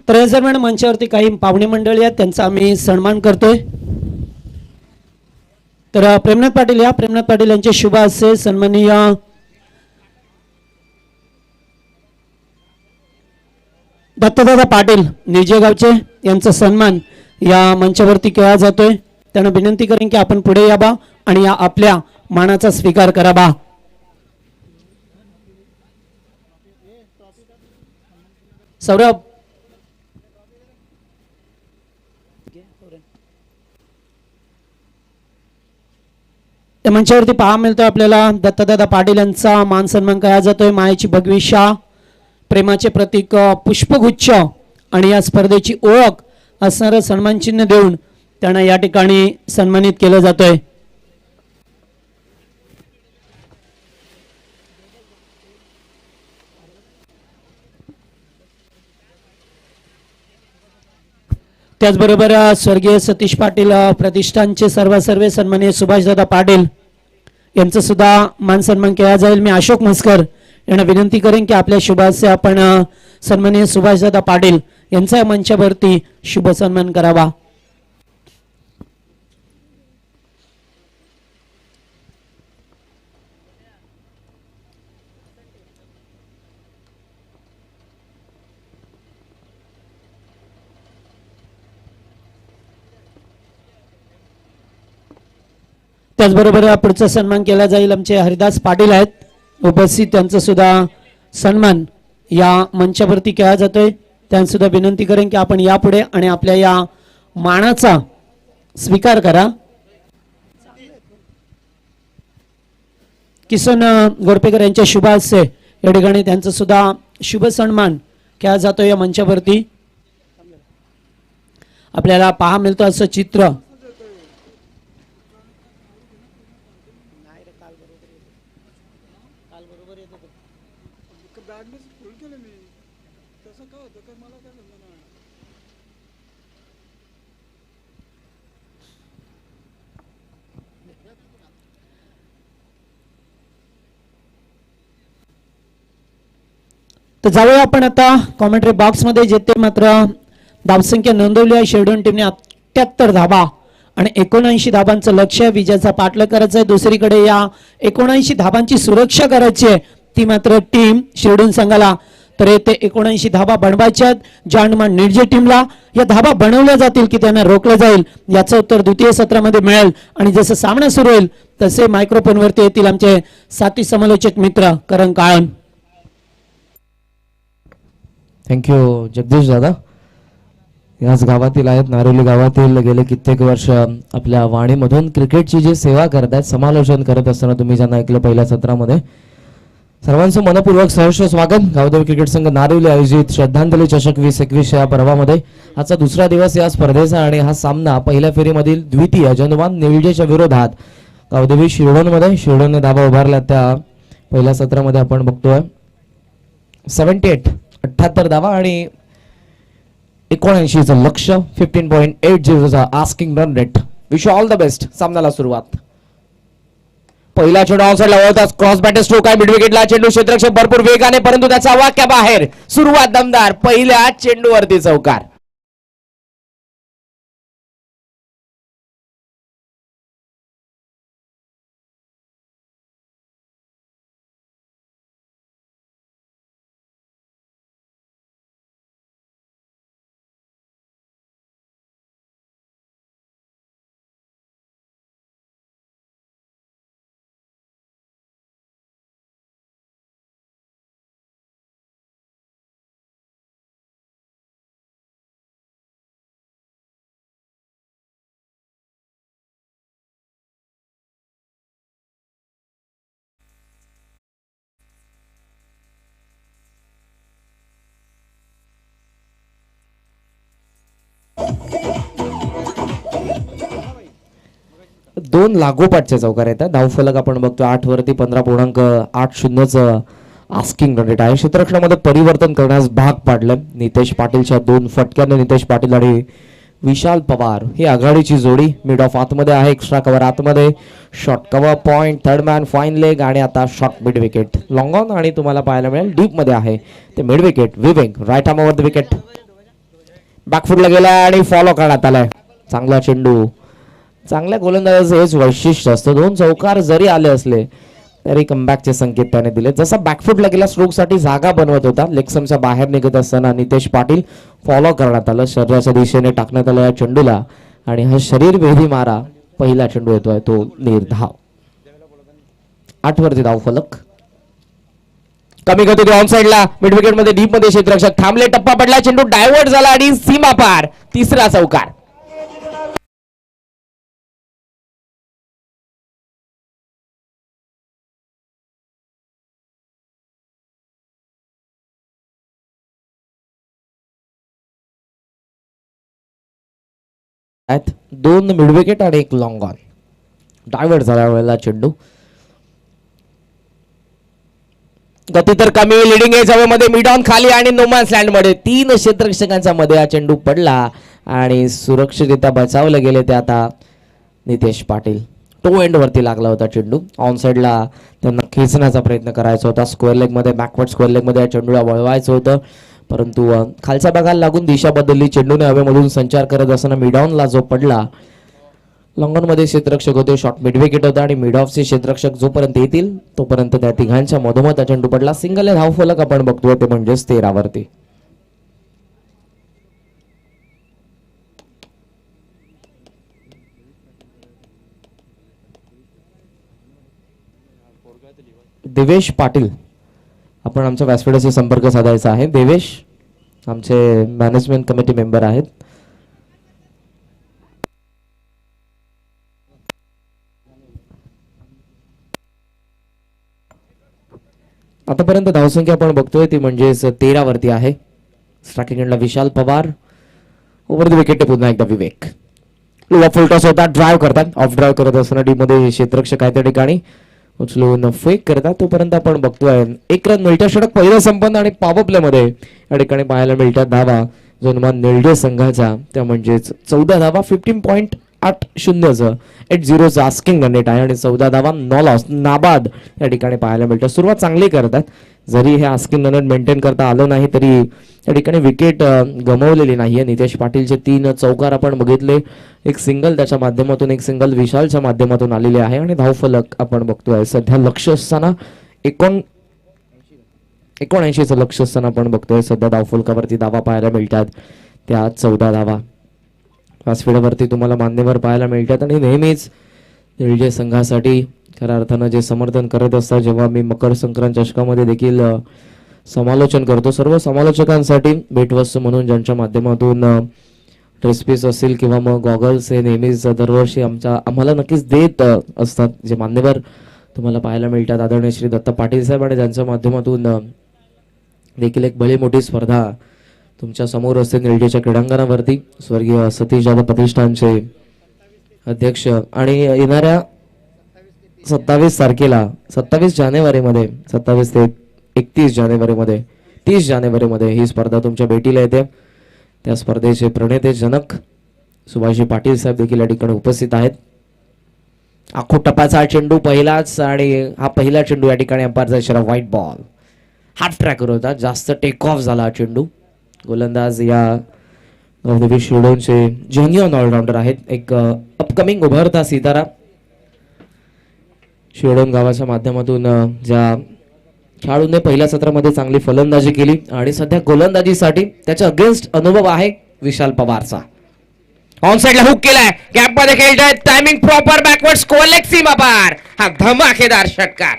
तर मंचावरती काही पाहुणे मंडळी आहेत त्यांचा आम्ही सन्मान करतोय. तर प्रेमनाथ पाटील या प्रेमनाथ पाटील यांचे शुभ हस्ते सन्माननीय दत्तदादा पाटील निर्जेगावचे यांचा सन्मान या मंचावरती केला जातोय. त्यांना विनंती करेन की आपण पुढे यावा आणि या आपल्या मानाचा स्वीकार करावा. सौरभ त्या मंचावरती पहा मिळतोय आपल्याला दत्तदादा पाटील यांचा मान सन्मान केला जातोय. मायेची भगवी शाह, प्रेमाचे प्रतीक पुष्पगुच्छ आणि या स्पर्धेची ओळख असणारं सन्मान चिन्ह देऊन त्यांना या ठिकाणी सन्मानित केलं जातोय. त्याचबरोबर स्वर्गीय सतीश पाटील प्रतिष्ठानचे सर्वे सन्माननीय सुभाषदादा पाटील यांचं सुद्धा मान सन्मान केला जाईल. मी अशोक म्हसकर यांना विनंती करेन की आपल्या शुभाचे आपण सन्माननीय सुभाषदादा पाटील यांचा मंचावरती शुभ सन्मान करावा. त्याचबरोबर पुढचा सन्मान केला जाईल. आमचे हरिदास पाटील आहेत उपस्थित, त्यांचा सुद्धा सन्मान या मंचावरती केला जातोय. त्यांना सुद्धा विनंती करेन की आपण यापुढे आणि आपल्या या मानाचा स्वीकार करा. किसन गोरपेकर यांच्या शुभ हस्ते या ठिकाणी त्यांचा सुद्धा शुभ सन्मान केला जातोय. या मंचावरती आपल्याला पहा मिळतं असं चित्र. तर जाऊया आपण आता कॉमेंट्री बॉक्स मध्ये. जेथे मात्र धावसंख्या नोंदवली आहे शेडून टीमने 78 धाबा आणि 79 धाबांचं लक्ष्य विजयाचा पाठलाग करायचा आहे. दुसरीकडे या 79 धाबांची सुरक्षा करायची आहे ती मात्र टीम शिरडून संघाला. तर येथे 79 धाबा बनवायच्यात. जांडमान निर्जे टीमला या धाबा बनवल्या जातील की त्यांना रोखलं जाईल याचं उत्तर द्वितीय सत्रामध्ये मिळेल. आणि जसं सामना सुरू होईल तसे मायक्रोफोनवरती येतील आमचे साथी समालोचक मित्र करण काळन. थँक्यू जगदीश दादा. याच गावातील आहेत, नारोली गावातील. गेले कित्येक वर्ष आपल्या वाणीमधून क्रिकेटची जी सेवा करतात, समालोचन करत असताना तुम्ही ज्यांना ऐकलं पहिल्या सत्रामध्ये, सर्वांचं मनपूर्वक सहर्ष स्वागत. गावदेवी क्रिकेट संघ नारोली आयोजित श्रद्धांजली चषक 2021 या पर्वामध्ये आजचा दुसरा दिवस या स्पर्धेचा आणि हा सामना पहिल्या फेरीमधील द्वितीय जनवान निळजेच्या विरोधात गावदेवी शिरडोनमध्ये. शिरडोनने धाबा उभारल्या त्या पहिल्या सत्रामध्ये आपण बघतोय 78 धावा आणि 79चं लक्ष, 15.80चा asking run rate. Wish all the best. सामन्याला सुरुवात. पहिला चेंडू ऑनसाइडला वळताच क्रॉस बॅटर स्ट्रोक आहे मिड विकेटला. चेंडू क्षेत्ररक्षक भरपूर वेगाने, परंतु त्याचा वाक्या बाहेर. सुरुवात दमदार. पहिल्या चेंडूवरती चौकार. दोन लागोपाठचे चौकार येतात. धावफलक आपण बघतो 8 वरती 15.80चं आस्किंग रन रेट आहे. क्षेत्ररक्षणामध्ये परिवर्तन करण्यास भाग पाडलं नितेश पाटीलच्या 2 फटक्याने. नितेश पाटील आणि विशाल पवार ही आघाडीची जोडी. मिड ऑफ आतमध्ये आहे, एक्स्ट्रा कव्हर आतमध्ये, short cover point, third man fine leg आणि आता short mid wicket long on. आणि तुम्हाला पाहायला मिळेल डीप मध्ये आहे ते मिड विकेट. विविंग right arm over the wicket, बॅकफुटला गेला आणि फॉलो करण्यात आलाय. चांगला चेंडू. चांगल्या गोलंदाजाचं हेच वैशिष्ट्य असतं, 2 चौकार जरी आले असले तरी कमबॅकचे संकेत त्याने दिले. जसा बॅकफुटला गेला स्ट्रोकसाठी जागा बनवत होता, लेगसमच्या बाहेर निघत असताना नितेश पाटील फॉलो करण्यात आलं. शरीराच्या दिशेने टाकण्यात आलं या चेंडूला आणि हा शरीरभेदी मारा पहिला चेंडू येतोय तो निर्धाव. 8 वरती धाव फलक. कमी गती ऑन साइडला मिड विकेट मध्ये डीप मध्ये क्षेत्ररक्षक थांबले, टप्पा पडला, चेंडू डायव्हर्ट झाला आणि सीमा पार. तिसरा चौकार. आहेत 2 मिड विकेट आणि 1 लॉंग ऑन. डायव्हर्ट झाला वेळेला चेंडू. गती तर कमी, लिडिंग एज हवेमध्ये, मिड ऑन खाली आणि नोमॅन्स लँड मध्ये 3 क्षेत्ररक्षकांच्या मध्ये हा चेंडू पडला आणि सुरक्षितरित्या बचावले गेले ते आता नितेश पाटील. टो एंड वरती लागला होता चेंडू. ऑन साइडला त्यांना खेचण्याचा प्रयत्न करायचा होता. स्क्वेअर लेग मध्ये, बॅकवर्ड स्क्वेअर लेग मध्ये या चेंडूला वळवायचं होतं, परंतु खालच्या भागाला लागून दिशा बदलली. चेंडूने हवेमधून संचार करत असताना मिड ऑनला जो पडला. लॉंगॉन मध्ये क्षेत्ररक्षक होते, शॉर्ट मिड विकेट होता आणि मिड ऑफचे क्षेत्ररक्षक जोपर्यंत येतील तोपर्यंत त्या तिघांच्या मधोमध चेंडू पडला. सिंगल धाव फलक आपण बघतोय ते म्हणजेच 13 वरती. देवेश पाटील, आपण आमच्या व्यासपीठाशी संपर्क साधायचा आहे. देवेश आमचे मॅनेजमेंट कमिटी मेंबर आहेत. आतापर्यंत धावसंख्या आपण बघतोय ती म्हणजेच 13 वरती आहे. स्ट्रायकिंग एंडला विशाल पवार, ओव्हर द विकेट पुन्हा एकदा विवेक. फुल टॉस होता, ड्राईव्ह करतात. ऑफ ड्राईव्ह करत असताना टीम मध्ये क्षेत्ररक्षक आहे त्या ठिकाणी उचलून फेक करतात. तोपर्यंत आपण बघतोय 1 रन मिळत्या. षटक पहिलं संपन्न आणि पॉवर प्ले मध्ये या ठिकाणी पाहायला मिळतात धावा जोनमान निळजे संघाचा, त्या म्हणजेच 14 धावा. 15.80चं 80चं आस्किंग रन रेट आहे आणि 14 धावा नो लॉस नाबाद या ठिकाणी पाहायला मिळतात. सुरुवात चांगली करतात, जरी हे आस्किंग रन रेट मेंटेन करता आलं नाही तरी या ठिकाणी विकेट गमावलेली नाहीये. नितेश पाटीलचे 3 चौकार आपण बघितले, एक सिंगल त्याच्या माध्यमातून, एक सिंगल विशालच्या माध्यमातून आलेले आहे आणि धावफलक आपण बघतोय सध्या लक्ष असताना 79चं लक्ष असताना आपण बघतोय सध्या धावफलकावरती धावा पाहायला मिळतात त्या 14 धावा. व्यासपीठावरती तुम्हाला मान्यवर पाहायला मिळतात आणि नेहमीच निळजे संघासाठी खऱ्या अर्थानं जे समर्थन करत असतात. जेव्हा मी मकर संक्रांत चषकामध्ये देखील समालोचन करतो, सर्व समालोचकांसाठी भेटवस्तू म्हणून ज्यांच्या माध्यमातून ड्रेसपीस असेल किंवा मग गॉगल्स हे नेहमीच दरवर्षी आम्हाला नक्कीच देत असतात. जे मान्यवर तुम्हाला पाहायला मिळतात आदरणीय श्री दत्त पाटील साहेब आणि त्यांच्या माध्यमातून देखील एक भली मोठी स्पर्धा तुमच्या समोर असते निळजेच्या क्रीडांगणावरती. स्वर्गीय सतीश जाधव प्रतिष्ठानचे अध्यक्ष आणि येणाऱ्या 27 तारखेला 27 जानेवारीमध्ये 27 ते 31 जानेवारीमध्ये 30 जानेवारीमध्ये ही स्पर्धा तुमच्या भेटीला येते. त्या स्पर्धेचे प्रणेते जनक सुभाषजी पाटील साहेब देखील या ठिकाणी उपस्थित आहेत. आखो टप्प्याचा चेंडू पहिलाच आणि हा पहिला चेंडू या ठिकाणी अंपायरचा इशारा व्हाईट बॉल. हाफ ट्रॅकर होता, जास्त टेक ऑफ झाला हा चेंडू. गोलंदाज या शिवडोनचे जेन्युइन ऑलराऊंडर आहेत, एक अपकमिंग उभरता सितारा. शिवडोन गावाच्या माध्यमातून ज्या खेळाडूने पहिल्या सत्रामध्ये चांगली फलंदाजी केली आणि सध्या गोलंदाजीसाठी त्याच्या अगेन्स्ट अनुभव आहे विशाल पवारचा. ऑन साइडला हुक केलाय, गॅप मध्ये खेळताय, timing proper, backward square leg सीमा पार. हा धमाकेदार षटकार.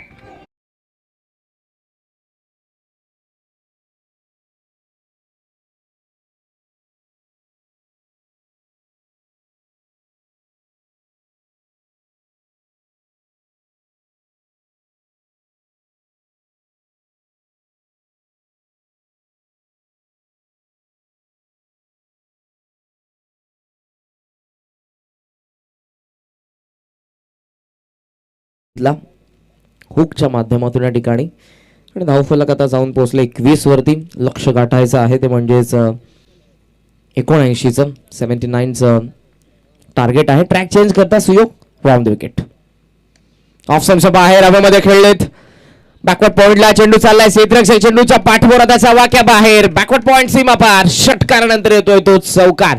घेतला हुकच्या माध्यमातून या ठिकाणी आणि धावफलक आता जाऊन पोहोचले 21 वरती. लक्ष गाठायचं आहे ते म्हणजेच 79चं 79चं टार्गेट आहे. ट्रॅक चेंज करता सुयोग राऊंड द विकेट. ऑफ स्टंपच्या बाहेर हवेमध्ये खेळलेत. बॅकवर्ड पॉइंटला चेंडू चाललाय. क्षेत्ररक्षक चेंडूच्या पाठबोरात त्याचा वाक्या बाहेर. बॅकवर्ड पॉइंट सीमा पार. षटकारानंतर येतोय तो चौकार.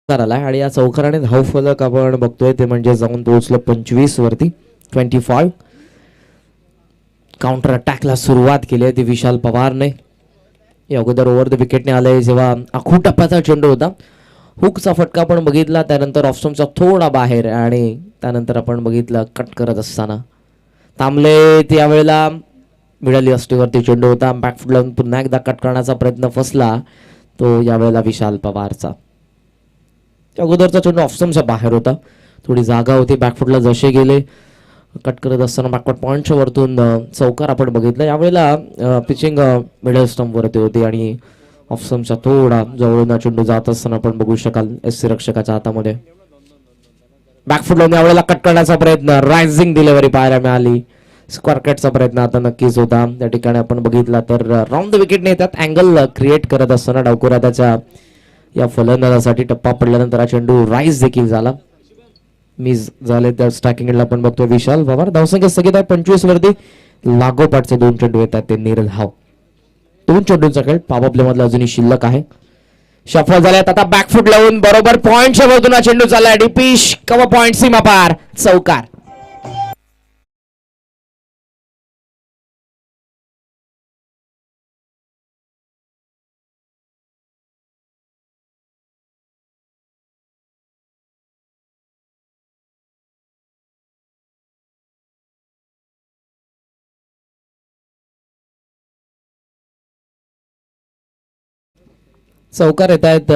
आलाय आणि या चौकाराने धावफलक आपण बघतोय ते म्हणजे जाऊन पोहोचलं 25 वरती. 25. काउंटर अटॅकला सुरुवात केली आहे ती विशाल पवारने. या अगोदर ओव्हर द विकेटने आलंय जेव्हा आखू टप्प्याचा चेंडू होता. हुकचा फटका आपण बघितला, त्यानंतर ऑफस्टंपचा थोडा बाहेर आणि त्यानंतर आपण बघितलं कट करत असताना थांबले. त्यावेळेला मिळाली अस्टीवरती चेंडू होता. बॅकफुटला पुन्हा एकदा कट करण्याचा प्रयत्न फसला तो यावेळेला विशाल पवारचा. अगोदरचा चेंडू ऑफस्टंपच्या बाहेर होता. थोडी जागा होती. बॅकफुटला जसे गेले कट करत असताना बॅकवर्ड पॉईंटच्या वरतून चौकार आपण बघितला. यावेळेला पिचिंग मिडल स्टंपवरती होती आणि ऑफस्टंपच्या थोडा जवळून चेंडू जात असताना आपण बघू शकाल एससी रक्षकाच्या हातामध्ये. बॅकफुट लावून यावेळेला कट करण्याचा प्रयत्न. रायझिंग डिलिव्हरी पाहायला मिळाली. स्क्वेअर कटचा प्रयत्न आता नक्कीच होता. त्या ठिकाणी आपण बघितला तर राऊंड द विकेटने त्यात अँगल क्रिएट करत असताना डावकुरा त्याच्या या फलंदाजासाठी टप्पा पडल्यानंतर हा चेंडू राईज देखील झाला. मिस झाले त्या स्ट्रायकिंगला आपण बघतोय विशाल पवार. धावसंख्या स्थगित आहे 25 वरती. लागोपाठचे 2 चेंडू येतात ते निर्धाव. 2 चेंडूंचा खेळ पॉवर प्ले मधला अजूनही शिल्लक आहे. सफल झाल्यात आता बॅकफुट लावून बरोबर पॉइंटच्या वरतून हा चेंडू चाललाय. डीपिश कव्हर पॉइंट सीमा पार. चौकार. चौकार येत आहेत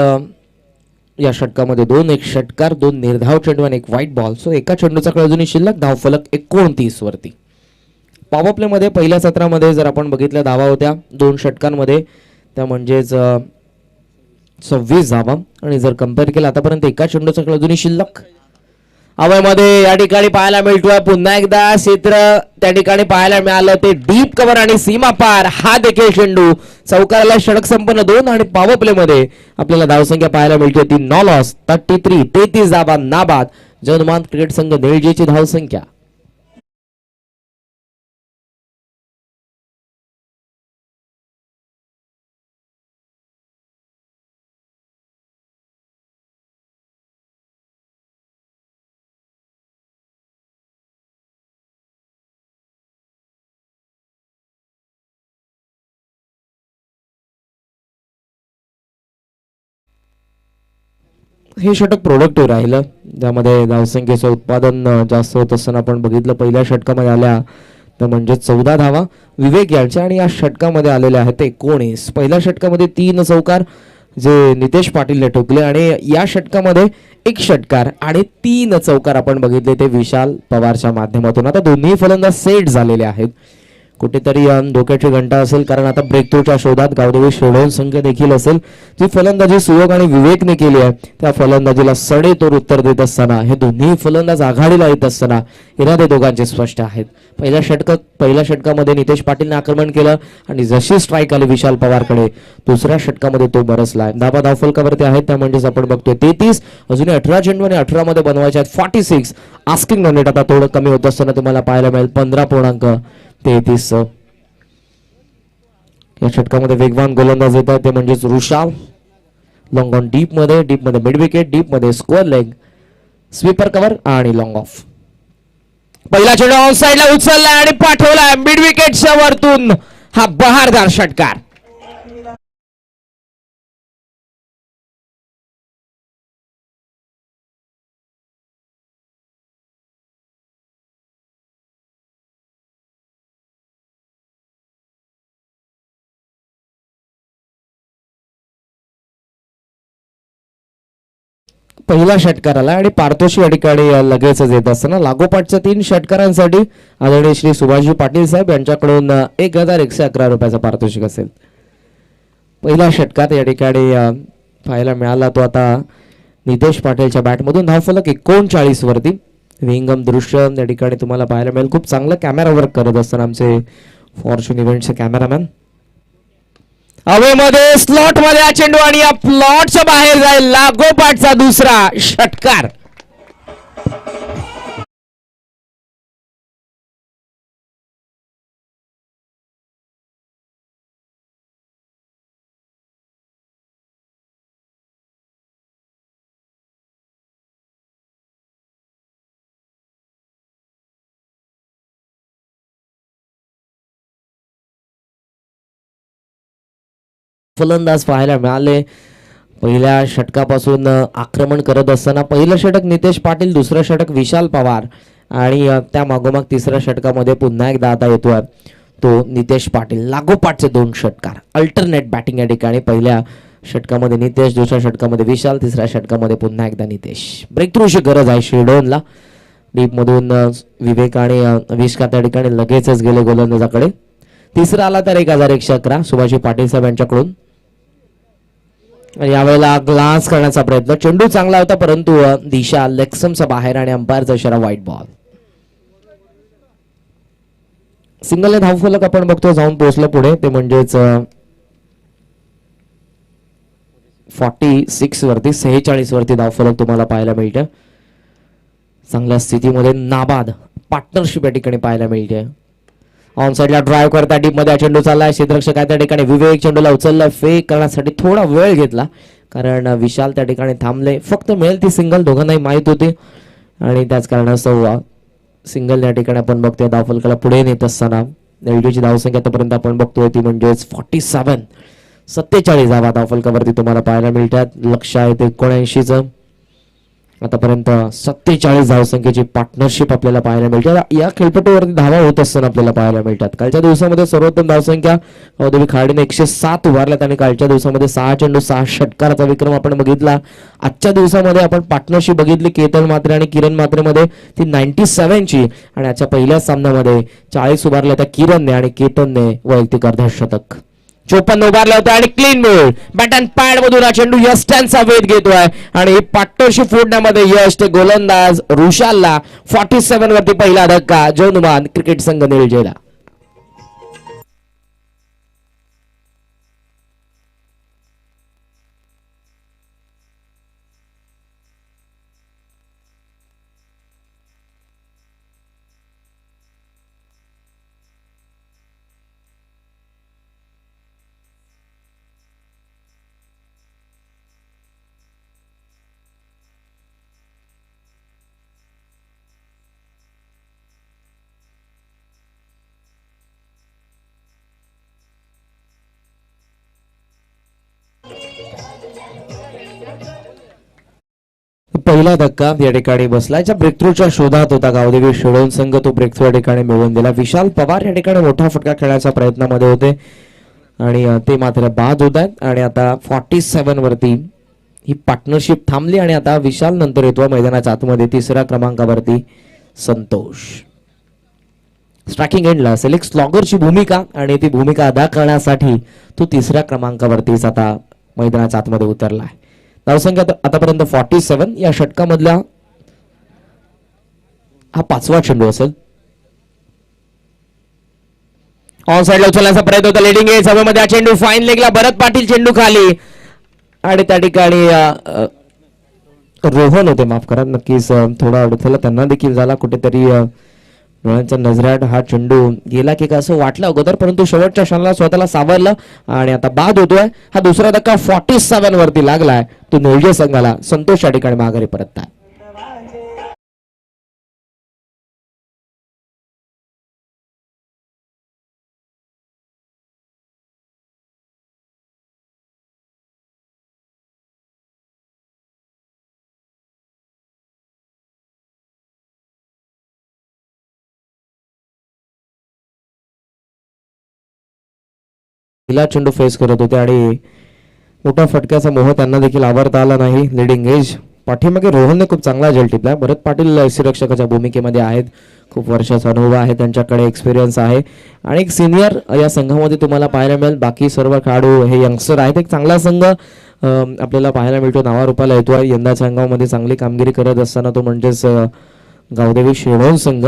या षटकामध्ये 2. एक षटकार, 2 निर्धाव चेंडू आणि 1 व्हाईट बॉल. सो एका चेंडूचा खेळ अजूनही शिल्लक. धावफलक 29 वरती. पॉवर प्ले मध्ये पहिल्या सत्रामध्ये जर आपण बघितल्या धावा होत्या 2 षटकांमध्ये त्या म्हणजेच 26 धावा आणि जर कम्पेअर केलं आतापर्यंत एका चेंडूचा खेळ अजूनही शिल्लक. हवेमध्ये या ठिकाणी पाहायला मिळतोय पुन्हा एकदा क्षेत्र त्या ठिकाणी पाहायला मिळालं ते डीप कव्हर आणि सीमा पार. हा देखील चेंडू चौकाराला षटक संपन्न 2 आणि पॉवर प्ले मध्ये आपल्याला धावसंख्या पाहायला मिळते ती नो लॉस 33 धावा नाबाद. जनमान क्रिकेट संघ निळजीची धावसंख्या. हे षटक प्रोडक्टिव्ह राहिलं. त्यामध्ये धावसंख्येचं उत्पादन जास्त होत असताना आपण बघितलं. पहिल्या षटकामध्ये आल्या तर म्हणजे 14 धावा विवेक यांच्या आणि या षटकामध्ये आलेल्या आहेत 19. पहिल्या षटकामध्ये 3 चौकार जे नितेश पाटीलने ठोकले आणि या षटकामध्ये 1 षटकार आणि 3 चौकार आपण बघितले ते विशाल पवारच्या माध्यमातून. आता दोन्ही फलंदाज सेट झालेले आहेत. कुठेतरी धोक्याची घंटा असेल कारण आता ब्रेक थ्रूच्या शोधात गावदेवी शोधून संघ देखील असेल. जी फलंदाजी सुयोग आणि विवेकने केली आहे त्या फलंदाजीला सडेतोड उत्तर देत असताना हे दोन्ही फलंदाज आघाडीला येत असताना इरादे दोघांचे स्पष्ट आहेत. पहिल्या षटकामध्ये नितेश पाटीलने आक्रमण केलं आणि जशी स्ट्राईक आली विशाल पवारकडे दुसऱ्या षटकामध्ये तो बरसलाय. धाबा धावफलकावरती आहेत त्या म्हणजेच आपण बघतोय 33. अजूनही 18 चेंडू आणि 18 मध्ये बनवायचे आहेत 46. आस्किंग रन रेट आता थोडं कमी होत असताना तुम्हाला पाहायला मिळेल 15.33. या षटकामध्ये वेगवान गोलंदाज येत आहेत ते म्हणजेच ऋषाल. लॉंग ऑन डीप मध्ये मिड विकेट, डीप मध्ये स्क्वेअर लेग, स्वीपर कव्हर आणि लॉंग ऑफ. पहिला चेंडू ऑन साइडला उचलला आणि पाठवला मिड विकेटच्या वरतून. हा बहारदार षटकार. पहिला षटकाराला आणि पारितोषिक या ठिकाणी लगेचच येत असताना लागोपाठच्या 3 षटकारांसाठी आदरणीय श्री सुभाषजी पाटील साहेब यांच्याकडून 1111 रुपयाचा पारितोषिक असेल. पहिला षटकार या ठिकाणी पाहायला मिळाला तो आता नितेश पाटीलच्या बॅटमधून. धावफलक 39 वरती. विंगम दृश्य या ठिकाणी तुम्हाला पाहायला मिळेल. खूप चांगलं कॅमेरा वर्क करत असताना आमचे फॉर्च्यून इव्हेंटचे कॅमेरामॅन. हवेमध्ये स्लॉट मध्ये हा चेंडू आणि या प्लॉटच्या बाहेर जाईल. लागोपाठचा दुसरा षटकार. फलंदाज पाहायला मिळाले. पहिल्या षटकापासून आक्रमण करत असताना पहिलं षटक नितेश पाटील, दुसरं षटक विशाल पवार आणि त्या मागोमाग तिसऱ्या षटकामध्ये पुन्हा एकदा आता येतोय तो नितेश पाटील. लागोपाठचे 2 षटकार अल्टरनेट बॅटिंग या ठिकाणी. पहिल्या षटकामध्ये नितेश, दुसऱ्या षटकामध्ये विशाल, तिसऱ्या षटकामध्ये पुन्हा एकदा नितेश. ब्रेक थ्रूची गरज आहे शिरडोनला. डीप मधून विवेक आणि विश्का त्या ठिकाणी लगेचच गेले गोलंदाजाकडे. तिसरा आला तर 1111 सुभाषजी पाटील साहेब यांच्याकडून. यावेळेला ग्लास करण्याचा प्रयत्न. चेंडू चांगला होता परंतु दिशा लेक्समच्या बाहेर आणि अंपायरचा इशारा व्हाईट बॉल. सिंगल धावफलक आपण बघतो जाऊन पोहोचलं पुढे ते म्हणजेच 46 वरती 46 वरती धावफलक तुम्हाला पाहायला मिळतं. चांगल्या स्थितीमध्ये नाबाद पार्टनरशिप या ठिकाणी पाहायला मिळते. ऑन साइडला ड्राईव्ह करता डीप मध्ये चेंडू चाललाय. क्षेत्ररक्षक आहे त्या ठिकाणी विवेक. चेंडूला उचललं. फेक करण्यासाठी थोडा वेळ घेतला कारण विशाल त्या ठिकाणी थांबले. फक्त मिळेल ती सिंगल दोघांनाही माहित होती आणि त्याच कारणास्तव सिंगल या ठिकाणी आपण बघतोय धावफलकाला पुढे नेत असताना. एलडीची धावसंख्या आतापर्यंत आपण बघतोय ती म्हणजेच 47 धावा धावफलकावरती तुम्हाला पाहायला मिळतात. लक्ष आहे ते 79चं. आतापर्यंत 47 धावसंख्येची पार्टनरशिप आपल्याला पाहायला मिळते. या खेळपट्टीवरती धावा होत असताना आपल्याला पाहायला मिळतात. कालच्या दिवसामध्ये सर्वोत्तम धावसंख्या देवी खाडीने 107 उभारल्यात आणि कालच्या दिवसामध्ये 6 चेंडू 6 षटकाराचा विक्रम आपण बघितला. आजच्या दिवसामध्ये आपण पार्टनरशिप बघितली केतन म्हात्रे आणि किरण म्हात्रेमध्ये ती 97ची आणि आजच्या पहिल्याच सामन्यामध्ये 40 उभारल्या त्या किरणने आणि केतनने वैयक्तिक अर्धशतक. 54 उभारला होता आणि क्लीन बोल. बॅट अँड पॅड मधून हा चेंडू यस्टनचा वेध घेतोय आणि पार्टनरशिप फोडण्यामध्ये यश ते गोलंदाज रुशालला 47 वरती पहिला धक्का. जौनुमान क्रिकेट संघ निलजेला. पहिला धक्का या ठिकाणी बसलायच्या ब्रेक थ्रूच्या शोधात होता गावदेवी शिडोन संघ. तो ब्रेक थ्रू या ठिकाणी मिळवून दिला. विशाल पवार या ठिकाणी मोठा फटका खेळण्याच्या प्रयत्नामध्ये होते आणि ते मात्र बाद होत आहेत. आणि आता 47 वरती ही पार्टनरशिप थांबली आणि आता विशाल नंतर येतो मैदानाच्या आतमध्ये. तिसऱ्या क्रमांकावरती संतोष. स्ट्रायकिंग एंडला सिलेक्ट स्लॉगरची भूमिका आणि ती भूमिका अदा करण्यासाठी तो तिसऱ्या क्रमांकावरतीच आता मैदानाच्या आतमध्ये उतरला आहे. धावसंख्या आतापर्यंत 47. या षटकामधला हा 5वा चेंडू असेल. ऑन साइडला उचलण्याचा प्रयत्न होता. लेडिंग एज हवेमध्ये हा चेंडू फाईन लेगला. भरत पाटील चेंडू खाली आणि त्या ठिकाणी रोहन होते, माफ करा. नक्कीच थोडा अडथळा त्यांना देखील झाला. कुठेतरी डोळ्यांच्या नजरात हा चेंडू गेला की काय असं वाटलं अगोदर परंतु शेवटच्या क्षणाला स्वतःला सावरलं आणि आता बाद होतोय. हा दुसरा धक्का 47 वरती लागलाय. तो निलजे संघाला. संतोष या ठिकाणी माघारी परतताय. पहिला चेंडू फेस करत होते आणि मोठ्या फटक्याचा मोह त्यांना देखील आवरता आला नाही. लिडिंग एज पाठीमागे रोहनने खूप चांगला झेल टिपला. भरत पाटील यष्टीरक्षकाच्या भूमिकेमध्ये आहेत. खूप वर्षाचा अनुभव आहे त्यांच्याकडे, एक्सपिरियन्स आहे आणि एक सिनियर या संघामध्ये तुम्हाला पाहायला मिळेल. बाकी सर्व खेळाडू हे यंगस्टर आहेत. एक चांगला संघ आपल्याला पाहायला मिळतो, नावारूपाला येतो आहे. यंदाच्या संघामध्ये चांगली कामगिरी करत असताना तो म्हणजेच गावदेवी शेडोन संघ.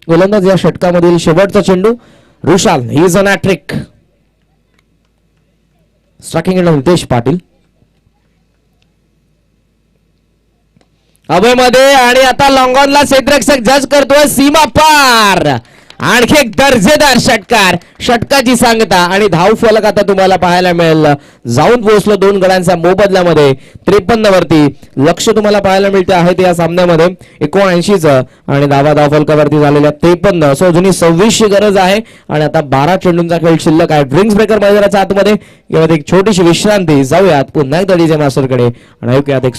गोलंदाज या षटकामधील शेवटचा चेंडू रुशाल, he is an hattrick. Striking end Nitesh Patil अभयमध्ये आणि आता लॉंगॉनला क्षेत्ररक्षक जज करतोय सीमा पार. आणखी एक दर्जेदार षटकार, षटकाची सांगता आणि धाव फलक आता तुम्हाला पाहायला मिळेल. जाऊन पोहोचलो 2 गड्यांच्या मोबदल्यामध्ये 53 वरती. लक्ष तुम्हाला पाहायला मिळते आहेत या सामन्यामध्ये 79 आणि धाव फलकावरती झालेल्या 53. सो अजूनही 26 ची गरज आहे आणि आता 12 चेंडूंचा खेळ शिल्लक आहे. ड्रिंक्स ब्रेकर मैदानाच्या आतमध्ये यामध्ये एक छोटीशी विश्रांती. जाऊयात पुन्हा एकदा डीजे मास्टरकडे आणि ऐकूयात एक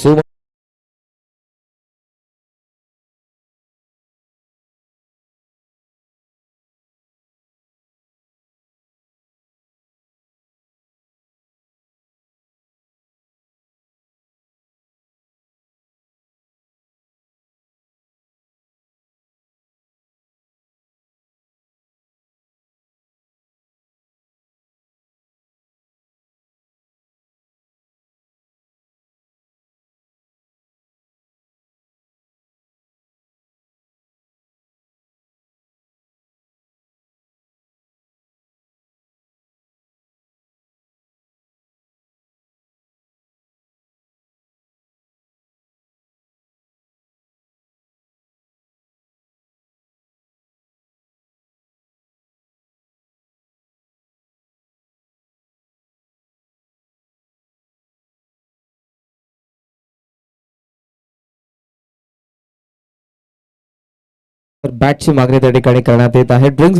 बॅटची मागणी त्या ठिकाणी करण्यात येत आहे. ड्रिंक्स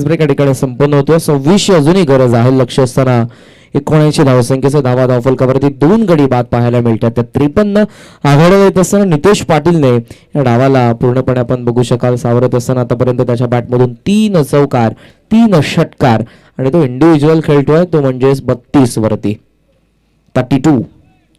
ब्रेक या ठिकाणी संपन्न होतोय. 26 अजूनही गरज आहे. लक्ष असताना 79 धावसंख्येचा धाव फलकावरती 2 गडी बाद पाहायला मिळतात. त्या 53 आघाडीवर येत असताना नितेश पाटीलने या डावाला पूर्णपणे आपण बघू शकाल सावरत असताना आतापर्यंत त्याच्या बॅटमधून 3 चौकार, 3 षटकार आणि तो इंडिव्हिज्युअल खेळतोय तो म्हणजेच 32 वरती 32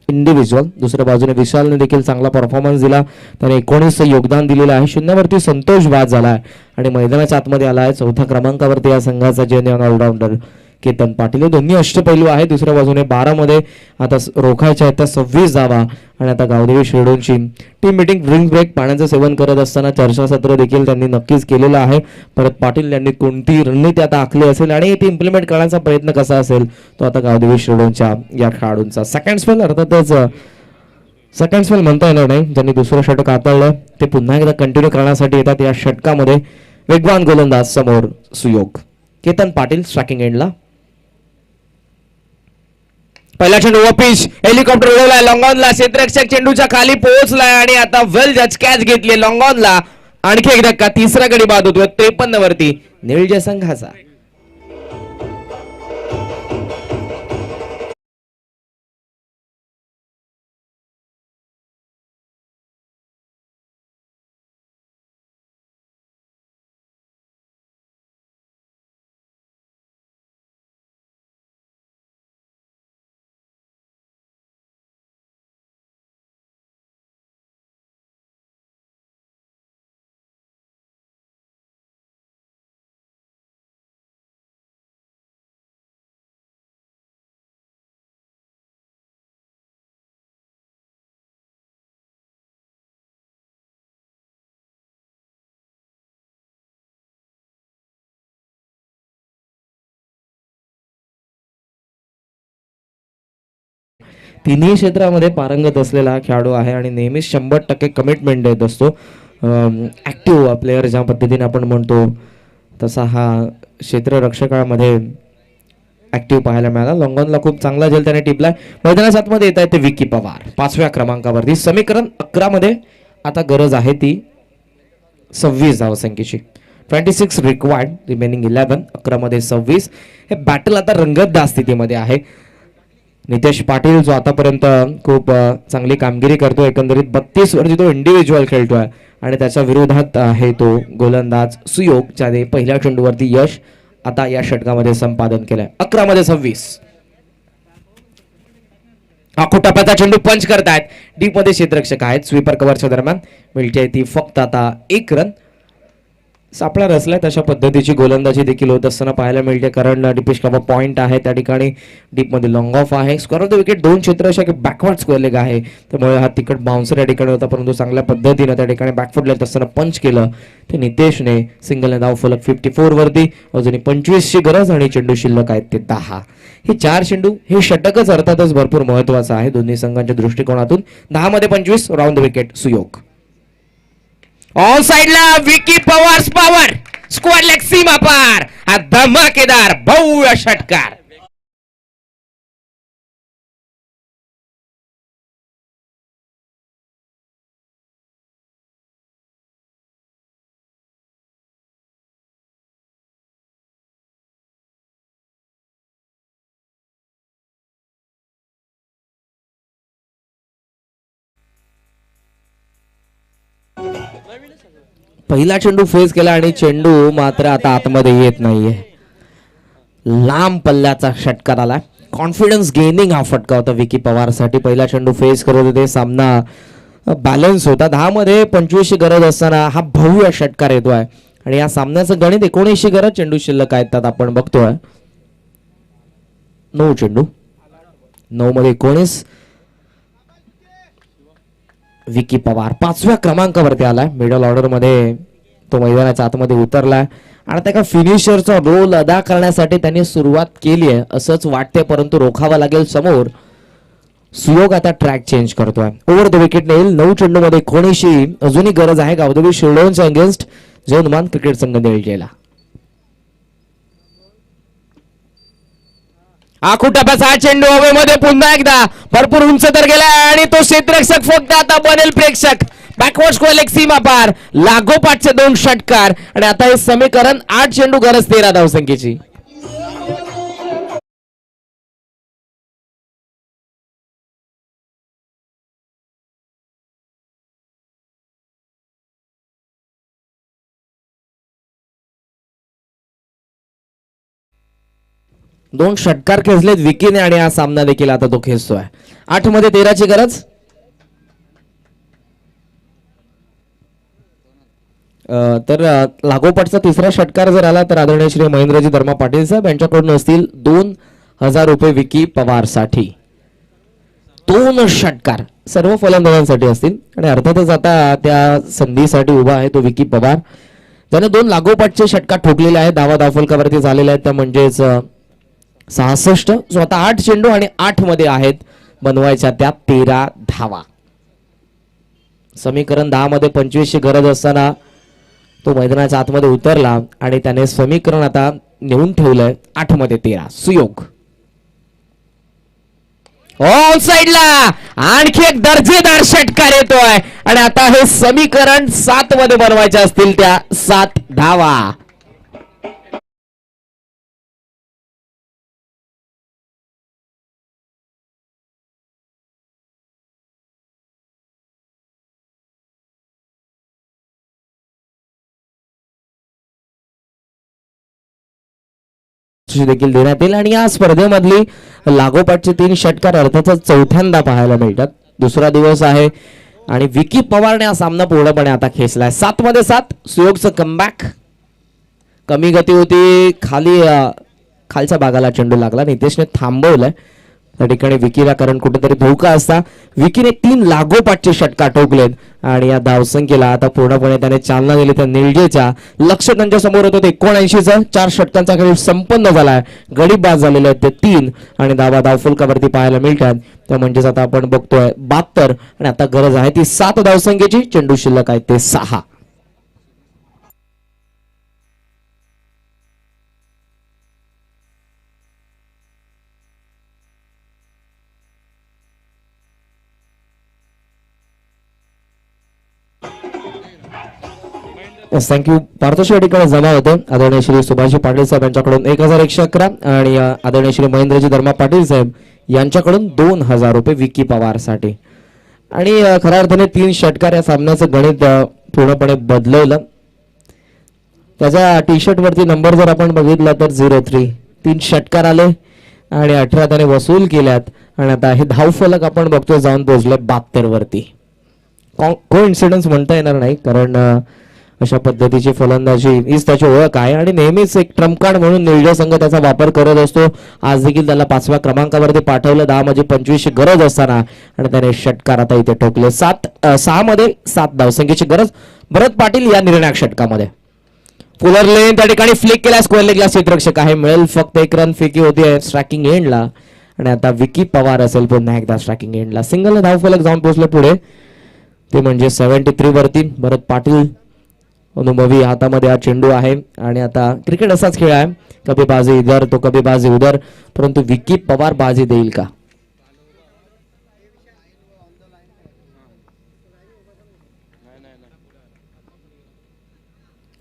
इंडिव्हिज्युअल. दुसऱ्या बाजूने विशालने देखील चांगला परफॉर्मन्स दिला. त्याने 19 योगदान दिलेलं आहे. 0 वरती संतोष बाद झाला आहे आणि मैदानाच्या आतमध्ये आला आहे. 4थ्या क्रमांकावरती या संघाचा जेन्युइन ऑलराऊंडर केतन पाटील. हे दोन्ही अष्टपैलू आहे. दुसऱ्या बाजूने 12 मध्ये आता रोखायच्या आहेत त्या 26 धावा आणि आता गावदेवी शेडोनची टीम मीटिंग ड्रिंक ब्रेक पाण्याचं सेवन करत असताना चर्चासत्र देखील त्यांनी नक्कीच केलेलं आहे. परत पाटील यांनी कोणती रणनीती आता आखली असेल आणि ती इम्प्लिमेंट करण्याचा प्रयत्न कसा असेल तो आता गावदेवी शेडोनच्या या खेळाडूंचा. सेकंड स्पेल अर्थातच सेकंड स्पेल म्हणता येणार नाही. ज्यांनी दुसरं षटक हाताळलं ते पुन्हा एकदा कंटिन्यू करण्यासाठी येतात. या षटकामध्ये वेगवान गोलंदाज समोर सुयोग. केतन पाटील स्ट्रायकिंग एंडला. पहिला चेंडू पिच हेलिकॉप्टर उडवलाय लॉंगॉनला. क्षेत्ररक्षक चेंडूच्या खाली पोहोचलाय आणि आता वेल जज कॅच घेतली लॉंगॉनला. आणखी एक धक्का, तिसरा गडी बाद होतोय 53 वरती निळजा संघाचा. तिन्ही क्षेत्रामध्ये पारंगत असलेला खेळाडू आहे आणि नेहमीच 100% कमिटमेंट देत असतो. ऍक्टिव्ह प्लेअर ज्या पद्धतीने आपण म्हणतो तसा हा क्षेत्ररक्षकामध्ये ऍक्टिव्ह पाहायला मिळाला. लॉंगॉनला खूप चांगला झेल त्याने टिपलाय. मैदानाच्या आतमध्ये येत आहे ते विकी पवार 5व्या क्रमांकावरती. समीकरण 11 मध्ये आता गरज आहे ती 26 धावसंख्येची. 26 रिक्वायर्ड, रिमेनिंग 11. 11 मध्ये 26. हे बॅटल आता रंगतदार स्थितीमध्ये आहे. नितेश पाटील जो आतापर्यंत खूप चांगली कामगिरी करतो, एकंदरीत 32 वरती तो इंडिव्हिज्युअल खेळतोय आणि त्याच्या विरोधात आहे तो गोलंदाज सुयोग ज्याने पहिल्या चेंडूवरती यश आता या षटकामध्ये संपादन केलंय. 11 मध्ये 26. टप्प्याचा चेंडू पंच करतायत, डीप मध्ये क्षेत्ररक्षक आहेत. स्वीपर कव्हरच्या दरम्यान मिळते ती फक्त आता 1 रन. सापळा रचलाय तशा पद्धतीची गोलंदाजी देखील होत असताना पाहायला मिळते, कारण डिपेश काबा पॉईंट आहे त्या ठिकाणी. डीप मध्ये लॉंग ऑफ आहे. स्क्वेअर ऑफ द विकेट 2 क्षेत्ररक्षक बॅकवर्ड स्क्वेअर लेग आहे, त्यामुळे हा तिकट बाउन्सर या ठिकाणी होता, परंतु चांगल्या पद्धतीने त्या ठिकाणी बॅकफुट लेग असताना पंच केलं ते नितेशने. सिंगलने धाव फलक 54 वरती. अजूनही 25 ची गरज आणि चेंडू शिल्लक आहेत ते 10. हे 4 चेंडू हे षटकच अर्थातच भरपूर महत्वाचं आहे दोन्ही संघांच्या दृष्टिकोनातून. 10 मध्ये 25 round the wicket Suyog. On साइडला Vicky Pawar power square leg सीमा पार. हा धमाकेदार भव्य षटकार. पहिला चेंडू फेस केला आणि चेंडू मात्र आता आतमध्ये येत नाहीये. लांब पल्ल्याचा षटकार आला. कॉन्फिडन्स गेनिंग हा फटका होता विकी पवार साठी. पहिला चेंडू फेस करत होते, सामना बॅलन्स होता. 10 मध्ये 25 ची गरज असताना हा भव्य षटकार येतोय आणि या सामन्याचं गणित 19 ची गरज. चेंडू शिल्लक आहेत त्यात आपण बघतोय 9 चेंडू. 9 मध्ये 19. विकी पवार 5व्या क्रमांकावरती आलाय. मिडल ऑर्डर मध्ये तो मैदानाच्या आतमध्ये उतरलाय आणि त्या फिनिशरचा रोल अदा करण्यासाठी त्यांनी सुरुवात केली आहे असंच वाटते, परंतु रोखावा लागेल समोर. सुयोग आता ट्रॅक चेंज करतोय. ओव्हर द विकेट नेल. 9 चेंडू मध्ये 19 अजूनही गरज आहे गावदेवी शिरडोनच्या अगेन्स्ट जैनमान क्रिकेट संघ निळजेला. आखू टप्प्याचा चेंडू हवेमध्ये पुन्हा एकदा भरपूर उंच तर गेला आणि तो क्षेत्ररक्षक फक्त आता बनेल प्रेक्षक. बॅकवर्ड स्क्वेअर लेग सीमा पार. लागोपाठचे 2 षटकार आणि आता हे समीकरण 8 चेंडू गरज 13 धावसंख्येची. दोन षटकार खेचलेत विकीने आणि हा सामना देखील आता तो खेचतोय. 8 मध्ये 13 ची गरज. तर लागोपाठचा तिसरा षटकार जर आला तर आदरणीय श्री महेंद्रजी धर्मा पाटील साहेब यांच्याकडून असतील 2000 रुपये विकी पवार साठी. 2 षटकार सर्व फलंदाजांसाठी असतील आणि अर्थातच आता त्या संधीसाठी उभा आहे तो विकी पवार, त्याने 2 लागोपाठचे षटकार ठोकलेले आहेत. धावफलकावरती झालेले आहेत त्या म्हणजेच 66. स्वतः 8 चेंडू आणि 8 मध्ये आहेत बनवायच्या त्या 13 धावा. समीकरण 10 मध्ये 25 ची गरज असताना तो मैदानाच्या आतमध्ये उतरला आणि त्याने समीकरण आता नेऊन ठेवलंय 8 मध्ये 13. सुयोग. ऑन साइडला आणखी एक दर्जेदार षटकार येतोय आणि आता हे समीकरण 7 मध्ये बनवायचे असतील त्या 7 धावा. देखील देण्यात येईल आणि या स्पर्धेमधली लागोपाठचे 3 षटकार अर्थातच चौथ्यांदा पाहायला मिळतात. दुसरा दिवस आहे आणि विकी पवारने हा सामना पूर्णपणे आता खेचलाय. 7 मध्ये 7. सुयोगचं कमबॅक. कमी गती होती, खालच्या भागाला चेंडू लागला. नितेशने थांबवलंय त्या ठिकाणी विकीला, कारण कुठेतरी धोका असता. विकीने 3 लागोपाठचे षटकार ठोकलेत आणि या धावसंख्येला आता पूर्णपणे त्याने चालना दिली. त्या निळजेच्या लक्ष त्यांच्या समोर होतं 79चं. 4 षटकांचा खेळ संपन्न झालाय. गडी बाद झालेले आहेत ते 3 आणि धावफलकावरती पाहायला मिळतात त्या म्हणजेच आता आपण बघतोय 72 आणि आता गरज आहे ती 7 धावसंख्येची. चेंडू शिल्लक आहे ते 6. थँक्यू. पार्थोशी या ठिकाणी जमा होते आदरणीय श्री सुभाषजी पाटील साहेब यांच्याकडून 1111 आणि आदरणीय श्री महेंद्रजी धर्मा पाटील साहेब यांच्याकडून 2000 रुपये विकी पवार साठी. आणि खऱ्या अर्थाने 3 षटकार या सामन्याचं गणित पूर्णपणे बदलवलं. त्याच्या टी शर्ट वरती नंबर जर आपण बघितला तर 03. 3 षटकार आले आणि 18 त्याने वसूल केल्यात आणि आता हे धावफलक आपण बघतोय जाऊन पोहोचले 72 वरती. को इन्सिडन्स म्हणता येणार नाही, कारण अशा पद्धतीची फलंदाजी हीच त्याची ओळख आहे आणि नेहमीच एक ट्रम्प कार्ड म्हणून निळजा संघ त्याचा वापर करत असतो. आज देखील त्याला 5व्या क्रमांकावरती पाठवलं 10 म्हणजे 25 ची गरज असताना आणि त्याने षटकार आता इथे ठोकले. 6 मध्ये 7 धावसंख्येची गरज. भरत पाटील या निर्णायक षटकामध्ये फुलर लेन त्या ठिकाणी फ्लिक केला, स्क्वेअर लेगला क्षेत्ररक्षक आहे, मिळेल फक्त एक रन. फेकी होती स्ट्रायकिंग एंडला आणि आता विकी पवार असेल पुन्हा एकदा स्ट्रायकिंग एंडला. सिंगल धावफलक जाऊन पोहोचले पुढे, ते म्हणजे 73 वरती. भरत पाटील अनुभवी हातामध्ये हा चेंडू आहे आणि आता क्रिकेट असाच खेळ आहे, कभी बाजी इधर तो कभी बाजी उधर, परंतु विकी पवार बाजी देईल का?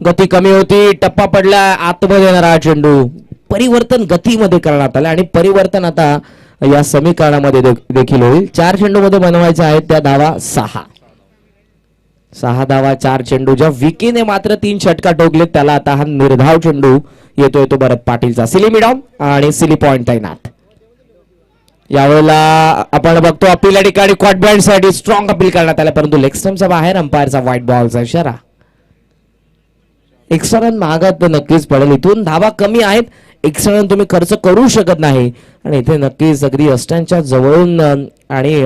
गती कमी होती, टप्पा पडला, आतमध्ये येणारा हा चेंडू. परिवर्तन गतीमध्ये करण्यात आलं आणि परिवर्तन आता या समीकरणामध्ये देखील होईल. 4 चेंडू मध्ये बनवायचे आहेत त्या धावा 6 धावा 4 चेंडू. ज्या विकीने मात्र 3 षटकार टोकले त्याला आता हा निर्धाव चेंडू येतोय तो भरत पाटीलचा. सिली मिडॉन आणि सिली पॉइंट तैनात. यावेळेला आपण बघतो अपील या ठिकाणी कॉट बँड साठी स्ट्रॉंग अपील करण्यात आला, परंतु लेग स्टंपच्या बाहेर अंपायरचा व्हाईट बॉलचा इशारा. एक्स्ट्रा रन महागात नक्कीच पडेल. इथून धावा कमी आहेत, एक्स्ट्रा रन तुम्ही खर्च करू शकत नाही आणि इथे नक्कीच अगदी अष्टांच्या जवळून आणि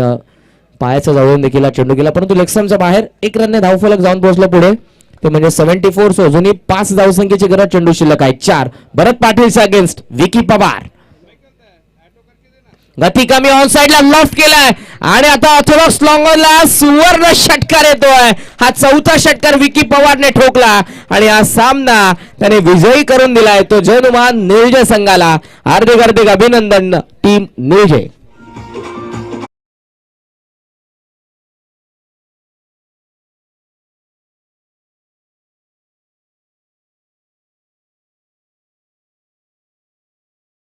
पायाच्या जवळून देखील चेंडू गेला, परंतु लेग स्टंपच्या बाहेर. 1 रनने धावफलक जाऊन पोहोचला पुढे, ते म्हणजे 74. सो अजूनही 5 धावसंख्येची गरज. चेंडू शिल्लक आहे 4. भरत पाटीलच्या अगेन्स्ट विकी पवार. गती कमी, ऑन साइडला लॉफ्ट केलाय आणि आता ऑर्थोडॉक्स लॉंगॉनला सुवर्ण षटकार येतोय. हा 4था षटकार विकी पवारने ठोकला आणि हा सामना त्याने विजयी करून दिलाय तो जनुमान निळजे संघाला. हार्दिक हार्दिक अभिनंदन टीम निळजे.